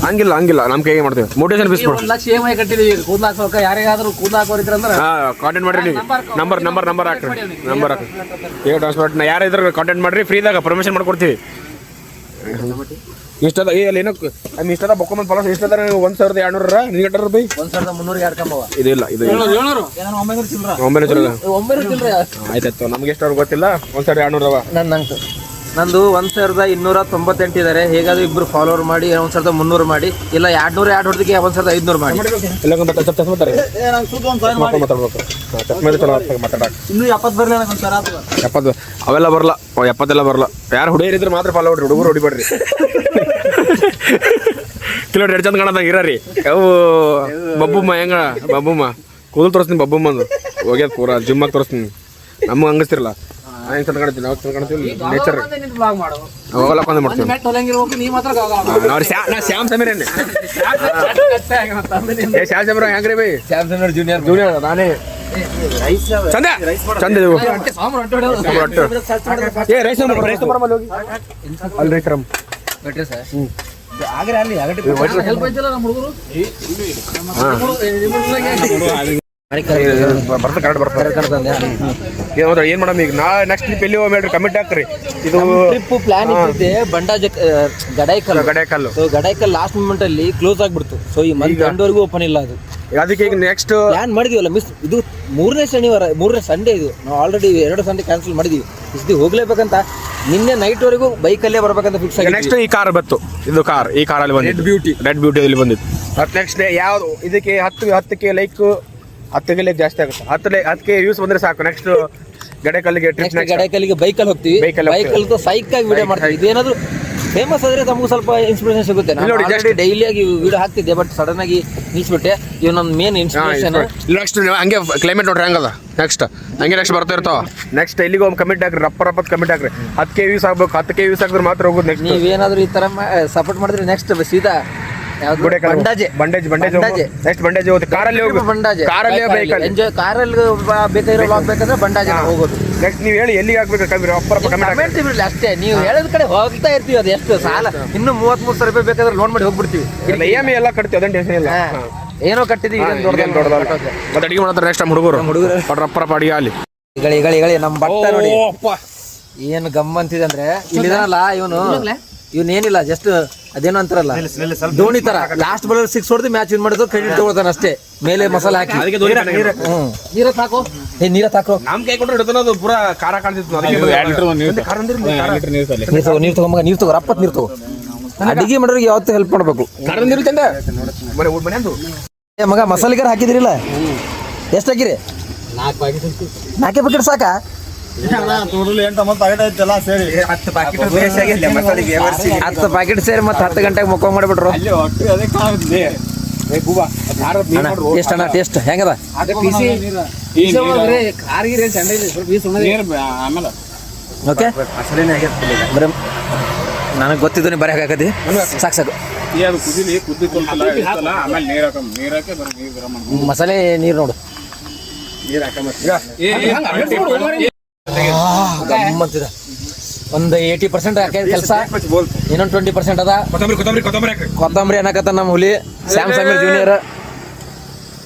ಹಂಗಿಲ್ಲ ನಮ್ಮ ಕೈಗೆ ಮಾಡ್ತೀವಿ ಮೋಟಿವೇಶನ್ ಪೀಸ್ ಕೊಡು. 1 ಲಕ್ಷ EMI ಕಟ್ಟಿದೀವಿ ಕೂದಲು ಹಾಕೋಕ ಯಾರಿಗಾದ್ರೂ ಕೂದಲು ಹಾಕೋರಿದ್ರೆ ಅಂದ್ರೆ ಕಾಂಟ್ಯಾಕ್ಟ್ ಮಾಡ್ರಿ ನೀವು ನಂಬರ್ ಹಾಕ್ರಿ ಈಗ ಟ್ರಾನ್ಸ್ಪೋರ್ಟ್ ಯಾರು ಇದ್ರ ಕಾಂಟ್ಯಾಕ್ಟ್ ಮಾಡ್ರಿ ಫ್ರೀದಾಗ ಪರ್ಮಿಷನ್ ಮಾಡ್ಕೊಡ್ತೀವಿ. ಇಷ್ಟದ ಅಲ್ಲಿ ಏನೋ ಇಷ್ಟದ ಬೊಕ್ಕೊಂಬಂದು ಫಾಲೋಸ್ ಇಷ್ಟದ 1200 ನೀವು ಕಟ್ಟಾರ ಬೈ 1300 ಯಾರು ಕಮ್ಮವ ಇದು 900 ಚಿಲ್ಲರ ಆಯ್ತಾಯ್ತು ನಮ್ಗೆ ಎಷ್ಟು ಗೊತ್ತಿಲ್ಲ 1200 ಅವ. ನಂದು 1298 ಇದ್ದಾರೆ. ಹೇಗಾದ್ರೂ ಇಬ್ರು ಫಾಲೋವರ್ ಮಾಡಿ 1300 ಮಾಡಿ, ಇಲ್ಲ 200 ಆಡ್ ಹೊಡೆದಕ್ಕೆ 1500 ಮಾಡಿ. ಎಲ್ಲ ಮಾತಾಡಕ್ಕೆ ಇನ್ನು 70 ಬರಲಿ ನನಗೆ 70 ಅವೆಲ್ಲ ಬರಲ್ಲ 70 ಬರಲ್ಲ. ಯಾರು ಹುಡುಗಿರಿದ್ರೆ ಮಾತ್ರ ಫಾಲೋ ಮಾಡ್ರಿ, ಹುಡುಗರು ಹೊಡಿಬೇಡ್ರಿ. ಕಿಲೋ 2 ಚಂದ ಕಾಣದಂಗೆ ಇರ್ರಿ. ಅವು ಬಬ್ಬಮ್ಮ ಹೆಂಗ ಬಬ್ಬಮ್ಮ ಕೂದಲು ತೋರಿಸ್ತೀನಿ. ಬಬ್ಬಮ್ಮಂದು ಹೋಗ್ಯದ ಪೂರ ಜಿಮ್ಮಾಗಿ ತೋರಿಸ್ತೀನಿ. ನಮ್ಗೆ ಹಂಗಸ್ತಿರಲ್ಲ ಹೆಂಗೆ ಚಂದ ಕಾಣ್ತೀವಿ, ನಾವು ಚಂದ ಕಾಣ್ತೀವಿ. ನೇಚರ್ ಬ್ಲಾಗ್ ಮಾಡು ಅವೆಲ್ಲ ಕೊಂದ ಮಾಡ್ತೀವಿ. ಮೆಟ್ ಹೊಲಂಗಿರ್ಬೇಕು ನೀ ಮಾತ್ರ ನಾ ಶ್ಯಾಮ್ ಸಮೀರ್ ಏನೇ ಶ್ಯಾಮ್ ಸಮೀರ್ ಹೆಂಗ್ರಿ ಬೈ ಶ್ಯಾಮ್ ಸಮೀರ್ ಜೂನಿಯರ್ ನಾನೇ ಚಂದ ಚಂದ ಇದೀವು. ಏ ರೈಸ್ ಅಲ್ಲಿ ರೈತರಮ್ಮ ಆಗ್ರೆ ಅಲ್ಲಿ ಹೆಲ್ಪ್ ಐತಿಲ್ಲ ನಮ್ಮ ಹುಡುಗರು ಏನ್ ಮಾಡಮ್ ಈಗ ನಾ ನೆಕ್ಸ್ಟ್ ಟ್ರಿಪ್ ಎಲ್ಲಿ ಹೋಗ್ಬೇಡ್ರಿ ಕಮಿಟ್ ಹಾಕ್ರಿ. ಇದು ಟ್ರಿಪ್ ಪ್ಲಾನ್ ಇಟ್ಟಿದ್ದೆ ಬಂಡಾಜ ಗಡಾಯ್ಕಲ್ಲು. ಸೊ ಗಡಾಯ್ಕಲ್ ಲಾಸ್ಟ್ ಮೂಮೆಂಟ್ ಅಲ್ಲಿ ಕ್ಲೋಸ್ ಆಗ್ಬಿಡ್ತು. ಸೊ ಈ ಮಂತ್ ಎಂಡ್ವರೆಗೂ ಓಪನ್ ಇಲ್ಲ ಅದು. ಅದಕ್ಕೆ ಈಗ ನೆಕ್ಸ್ಟ್ ಪ್ಲಾನ್ ಮಾಡಿದೀವಲ್ಲ ಮಿಸ್. ಇದು 3ನೇ ಸಂಡೇ ಇದು. ನಾವು ಆಲ್ರೆಡಿ 2 ಸಂಡೇ ಕ್ಯಾನ್ಸಲ್ ಮಾಡಿದೀವಿ. ಇಷ್ಟು ಹೋಗ್ಲೇಬೇಕಂತ ನಿನ್ನೆ ನೈಟ್ ವರೆಗೂ ಬೈಕಲ್ಲೇ ಬರ್ಬೇಕಂತ ಫಿಕ್ಸ್ ಆಗಿ. ನೆಕ್ಸ್ಟ್ ಈ ಕಾರ್ ಬತ್ತು. ಇದು ಕಾರ್ ಈ ಕಾರಲ್ಲಿ ಬಂದಿದ್ದು ರೆಡ್ ಬ್ಯೂಟಿ ಇಲ್ಲಿ ಬಂದಿತ್ತು. ಮತ್ತೆ ನೆಕ್ಸ್ಟ್ ಡೇ ಯಾವ್ದು ಇದಕ್ಕೆ 10ಕ್ಕೆ ಲೈಕ್ 10ಗೆ ಲೈಕ್ ಜಾಸ್ತಿ ಆಗುತ್ತೆ. 10ಕ್ಕೆ ವ್ಯೂಸ್ ಬಂದ್ರೆ ಸಾಕು. ನೆಕ್ಸ್ಟ್ ಗಡೇಕಲ್ಲಿಗೆ ಟ್ರಿಪ್ ಗಡೇಕಲ್ಲಿಗೆ ಬೈಕಲ್ಲಿ ಹೋಗ್ತೀವಿ. ಬೈಕಲ್ಲಿ ಸೈಕ್ ಆಗಿ ವಿಡಿಯೋ ಮಾಡ್ತೀವಿ. ಇದೇನಾದ್ರು ಫೇಮಸ್ ಆದ್ರೆ ನಮಗೂ ಸ್ವಲ್ಪ ಇನ್ಸ್ಪಿರೇಷನ್ ಸಿಗುತ್ತೆ. ನಾನು ಡೈಲಿ ಆಗಿ ವಿಡಿಯೋ ಹಾಕ್ತಿದ್ದೆ, ಬಟ್ ಸಡನ್ ಆಗಿ ನಿಲ್ಸ್ಬಿಟ್ಟೆ. ಇವ್ ನನ್ನ ಮೇನ್ ಇನ್ಸ್ಪಿರೇಷನ್. ನೆಕ್ಸ್ಟ್ ಹಂಗೆ ಕ್ಲೈಮೇಟ್ ನೋಡ್ರಿ ಹಂಗದ. ನೆಕ್ಸ್ಟ್ ಹಂಗೆ ನೆಕ್ಸ್ಟ್ ಬರ್ತಾ ಇರ್ತಾವ. ನೆಕ್ಸ್ಟ್ ಇಲ್ಲಿಗೆ ಒಂದು ಕಮಿಟ್ ಹಾಕ್ರಿ, ರಪ್ಪ ಕಮಿಟ್ ಹಾಕ್ರಿ. 10ಕ್ಕೆ ವ್ಯೂಸ್ ಆಗ್ಬೇಕು. 10ಕ್ಕೆ ವ್ಯೂಸ್ ಹಾಕಿದ್ರೆ ಮಾತ್ರ ಹೋಗೋದು. ನೆಕ್ಸ್ಟ್ ನೀವೇನಾದ್ರೂ ಈ ತರ ಸಪೋರ್ಟ್ ಮಾಡಿದ್ರೆ ನೆಕ್ಸ್ಟ್ ಸೀದಾ ಬಂಡೇಜ್ ನೆಕ್ಸ್ಟ್ ಬಂಡೇಜ್ ಹೋಗುತ್ತೆ. ಕಾರಲ್ಲಿ ಹೋಗಿ ಕಾರಲ್ಲಿ ಎಂಜಾಯ್ ಕಾರಲ್ಲಿ ಬೇಕಾಗಿರೋ ಲಾಗ್ ಬೇಕಂದ್ರೆ ಬಂಡಾಜೆ ಹೋಗೋದು. ನೆಕ್ಸ್ಟ್ ನೀವು ಹೇಳಿ ಎಲ್ಲಿಗೆ ಹಾಕ್ಬೇಕು ಕಮೆಂಟ್ ಬಿಡ್ಲಿ ಅಷ್ಟೇ. ನೀವು ಹೇಳಿದ ಕಡೆ ಹೋಗ್ತಾ ಇರ್ತೀವಿ. ಅದು ಎಷ್ಟು ಸಾಲ ಇನ್ನು 33,000 ರೂಪಾಯಿ ಬೇಕಾದ್ರೆ ಲೋನ್ ಮಾಡಿ ಹೋಗ್ಬಿಡ್ತೀವಿ. EMI ಎಲ್ಲ ಕಟ್ತೀವಿ, ಅದೇನು ಟೆನ್ಷನ್ ಇಲ್ಲ. ಏನೋ ಕಟ್ಟಿದೀವಿ ಮತ್ತೆ ಅಡಿಗೆ ಮಾಡ್ತಾರೆ ನೆಕ್ಸ್ಟ್ ನಮ್ಮ ಹುಡುಗರು ರಪ್ಪ ಅಡಿಗೆ ಅಲ್ಲಿ ಗಳ ನಮ್ಮ ಬಟ್ಟ ನೋಡಿ ಏನು ಗಮ್ಮಂತಿದೆ ಅಂದ್ರೆ ಇಲ್ಲಿದಾನಲ್ಲ ಇವನ್ ಏನಿಲ್ಲ ಜಸ್ಟ್ ಅದೇನೋ ಅಂತಾರಲ್ಲ ಧೋನಿ ತರ ಲಾಸ್ಟ್ ಬಾಲ್ 6 ಹೊಡೆದು ಮ್ಯಾಚ್ ವಿನ್ ಮಾಡೋದು ಕ್ರೆಡಿಟ್ ತಗೊಳ್ತಾನ ಅಷ್ಟೇ. ಮೇಲೆ ಮಸಾಲೆ ಹಾಕಿ ನೀರತ್ ಹಾಕೋ ನೀರತ್ ಹಾಕೋ. ನಮ್ ಕೈ ಕೊಟ್ಟು ಹಿಡಿದು ಪೂರಾ ಖಾರ ಕಾಣ್ತಿತ್ತು. ನೀರ್ ತಗೋ ಮಗ, ನೀರ್ ತಗೋ, ರಪ್ಪತ್ ನೀರ್ ತಗೋ. ಅಡಿಗೆ ಮಾಡೋರಿಗೆ ಯಾವತ್ತೂ ಹೆಲ್ಪ್ ಮಾಡ್ಬೇಕು. ನೀರು ಚಂದ ಮಗ ಮಸಾಲೆಗಾರ ಹಾಕಿದಿರಿಲ್ಲ? ಎಷ್ಟು ಹಾಕಿರಿ? 4 ಪ್ಯಾಕೆಟ್ ಸಾಕಾ? 10 ಪ್ಯಾಕೆಟ್ ಸೇರಿ ಮತ್ತೆ 10 ಗಂಟೆಗೆ ಮುಖ ಮಾಡಿಬಿಟ್ರು. ಟೇಸ್ಟ್ ಟೇಸ್ಟ್ ಹೆಂಗದ? ಓಕೆ ನನಗೆ ಗೊತ್ತಿದ್ದು ನೀ ಬರೀ ಹಾಕತಿ ಸಾಕು. ಮಸಾಲೆ ನೀರು ನೋಡು ಗಮ್ಮಂತಿದೆ. ಒಂದು 80% ಹಾಕಿದ ಕೆಲಸ, ಇನ್ನೊಂದು 20% ಅದ ಕೊತ್ತಂಬರಿ ಅನ್ನಕತ್ತ ನಮ್ಮ ಹುಲಿ ಶ್ಯಾಮ್ ಸಮೀರ್ ಜೂನಿಯರ್.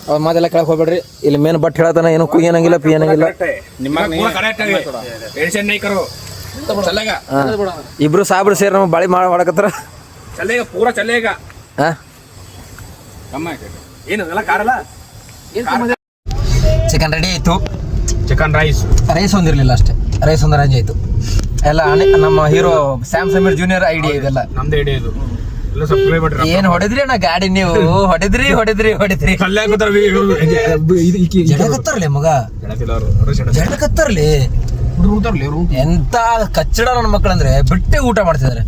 ಅವ್ರ ಮಾತೆಲ್ಲ ಕೆಳಗೆ ಹೋಗ್ಬೇಡ್ರಿ. ಇಲ್ಲಿ ಮೇನ್ ಬಟ್ ಹೇಳತಾನ ಏನು ಕುಯ್ಯನಂಗಿಲ್ಲ ಪಿಯನಂಗಿಲ್ಲ. ಇಬ್ರು ಸಾಬ್ರು ಸೇರಿ ನಮ್ಮ ಬಾಳಿ ಮಾಡಕತ್ತಾರ. ಚಿಕನ್ ರೆಡಿ ಆಯ್ತು. ಚಿಕನ್ ರೈಸ್ ಒಂದಿರ್ಲಿಲ್ಲ ಅಷ್ಟೇ. ರೈಸ್ ಒಂದು ರಂಜ್ ಆಯ್ತು ಎಲ್ಲ. ನಮ್ಮ hero Shyam Sameer junior idea ಇದೆಲ್ಲ. ನಮ್ದೇ ಐಡಿಯಾ ಇದು. ಏನ್ ಹೊಡೆದ್ರಿ ಅಣ್ಣ ಗಾಡಿ ನೀವು? ಹೊಡೆದ್ರಿ ಜಡಕತ್ತಾರಲಿ ಮಗ, ಜಡಕತ್ತಾರಲಿ. ಎಂತ ಕಚ್ಚಡ ನನ್ನ ಮಕ್ಕಳಂದ್ರೆ ಬಿಟ್ಟೆ ಊಟ ಮಾಡ್ತಿದ್ದಾರೆ.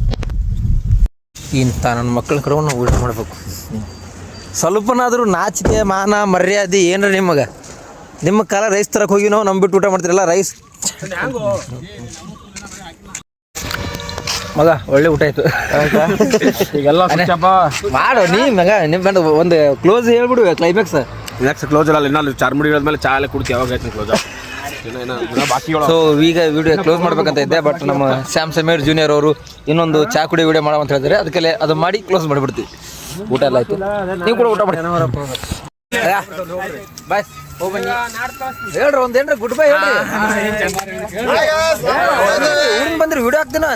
ಇಂಥ ನನ್ನ ಮಕ್ಕಳ ಕಡೆ ನಾವು ಊಟ ಮಾಡ್ಬೇಕು. ಸ್ವಲ್ಪನಾದ್ರೂ ನಾಚಿಕೆ ಮಾನ ಮರ್ಯಾದೆ ಏನ್ರ ನಿಮಗ? ನಿಮ್ಮ ಕಾಲ ರೈಸ್ ತರಕ್ ಹೋಗಿ ನಾವು ನಮ್ ಬಿಟ್ಟು ಊಟ ಮಾಡ್ತಿರಲ್ಲ ರೈಸ್. ಮಗ ಒಳ್ಳೆ ಊಟ ಆಯ್ತು. ಮಾಡು ನೀ ಮಗ. ನಿಮ್ ಒಂದು ಕ್ಲೋಸ್ ಹೇಳ್ಬಿಡು ಕ್ಲೈಮ್ಯಾಕ್ಸ್. ಕ್ಲೋಸ್ ಅಲ್ಲ, ಇನ್ನ ಚಾರ್ಮುಡಿ ಹೇಳಿದ್ಮೇಲೆ ಚಾ ಎಲ್ಲ ಕುಡ್ತಿ ಯಾವಾಗ ಆಯ್ತು ಕ್ಲೋಸ್. ಸೊ ಈಗ ವಿಡಿಯೋ ಕ್ಲೋಸ್ ಮಾಡ್ಬೇಕಂತ ಇದ್ದೆ, ಬಟ್ ನಮ್ಮ ಶ್ಯಾಮ್ ಸಮೀರ್ ಜೂನಿಯರ್ ಅವರು ಇನ್ನೊಂದು ಚಾ ಕುಡಿ ವಿಡಿಯೋ ಮಾಡೋ ಅಂತ ಹೇಳಿದ್ರೆ ಅದಕ್ಕೆ ಅದು ಮಾಡಿ ಕ್ಲೋಸ್ ಮಾಡಿಬಿಡ್ತೀವಿ. ಊಟ ಎಲ್ಲ ಆಯ್ತು, ನೀವು ಕೂಡ ಊಟ ಮಾಡಿ ಬಾಯ್. ಹೋಗಿ ಬನ್ನಿ ಹೇಳ್ರಿ, ಒಂದೇನ್ರಿ ಗುಡ್ ಬೈ ಹೇಳ್ರಿ. ಊರಿನ ಬಂದ್ರಿ ವಿಡಿಯೋ ಹಾಕ್ತೀನಿ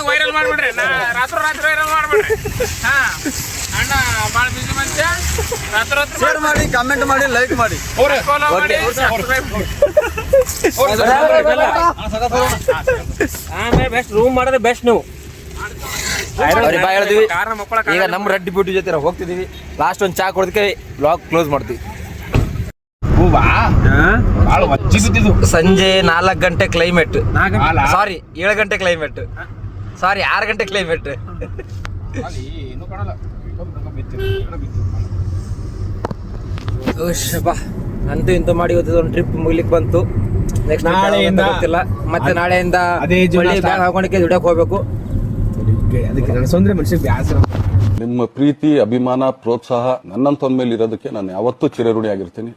ವೈರಲ್ ಮಾಡ್ಬಿಡ್ರಿ, ರಾತ್ರಿ ವೈರಲ್ ಮಾಡ್ಬಿಡ್ರಿ. ಶೇರ್ ಮಾಡಿ, ಕಮೆಂಟ್ ಮಾಡಿ, ಲೈಕ್ ಮಾಡಿ. ಬೆಸ್ಟ್ ರೂಮ್ ಮಾಡೋದೇ ಬೆಸ್ಟ್. ನೀವು ಅವ್ರಿಗೆ ಬಾಯ್ ಹೇಳಿದ್ವಿ. ಈಗ ನಮ್ಮ ರೆಡ್ಡಿ ಬ್ಯೂಟಿ ಜೊತೆ ಹೋಗ್ತಿದೀವಿ. ಲಾಸ್ಟ್ ಒಂದು ಚಾ ಕೊಡೋದಕ್ಕೆ ಬ್ಲಾಗ್ ಕ್ಲೋಸ್ ಮಾಡ್ತೀವಿ. ಸಂಜೆ 4 ಗಂಟೆ ಕ್ಲೈಮೇಟ್, ಸಾರಿ 7 ಗಂಟೆ ಕ್ಲೈಮೇಟ್, ಸಾರಿ 6 ಗಂಟೆ ಕ್ಲೈಮೇಟ್. ಅಂತೂ ಇಂತೂ ಮಾಡಿ ಇವತ್ತು ಒಂದು ಟ್ರಿಪ್ ಮುಗಿಲಿಕ್ಕೆ ಬಂತು. ನೆಕ್ಸ್ಟ್ ನಾಳೆಯಿಂದ ಗೊತ್ತಿಲ್ಲ, ಮತ್ತೆ ನಾಳೆಯಿಂದ ಬ್ಯಾಗ್ ಹಾಕೊಂಡಕ್ಕೆ ದುಡಿಯಕ್ಕೆ ಹೋಗ್ಬೇಕು. ಅದಕ್ಕೆ ನನಸಂದ್ರೆ ಮನುಷ್ಯ ಬ್ಯಾಸರ. ನಿಮ್ಮ ಪ್ರೀತಿ, ಅಭಿಮಾನ, ಪ್ರೋತ್ಸಾಹ ನನ್ನಂತವನ ಮೇಲೆ ಇರೋದಕ್ಕೆ ನಾನು ಯಾವತ್ತೂ ಚಿರಋಣಿ ಆಗಿರ್ತೀನಿ.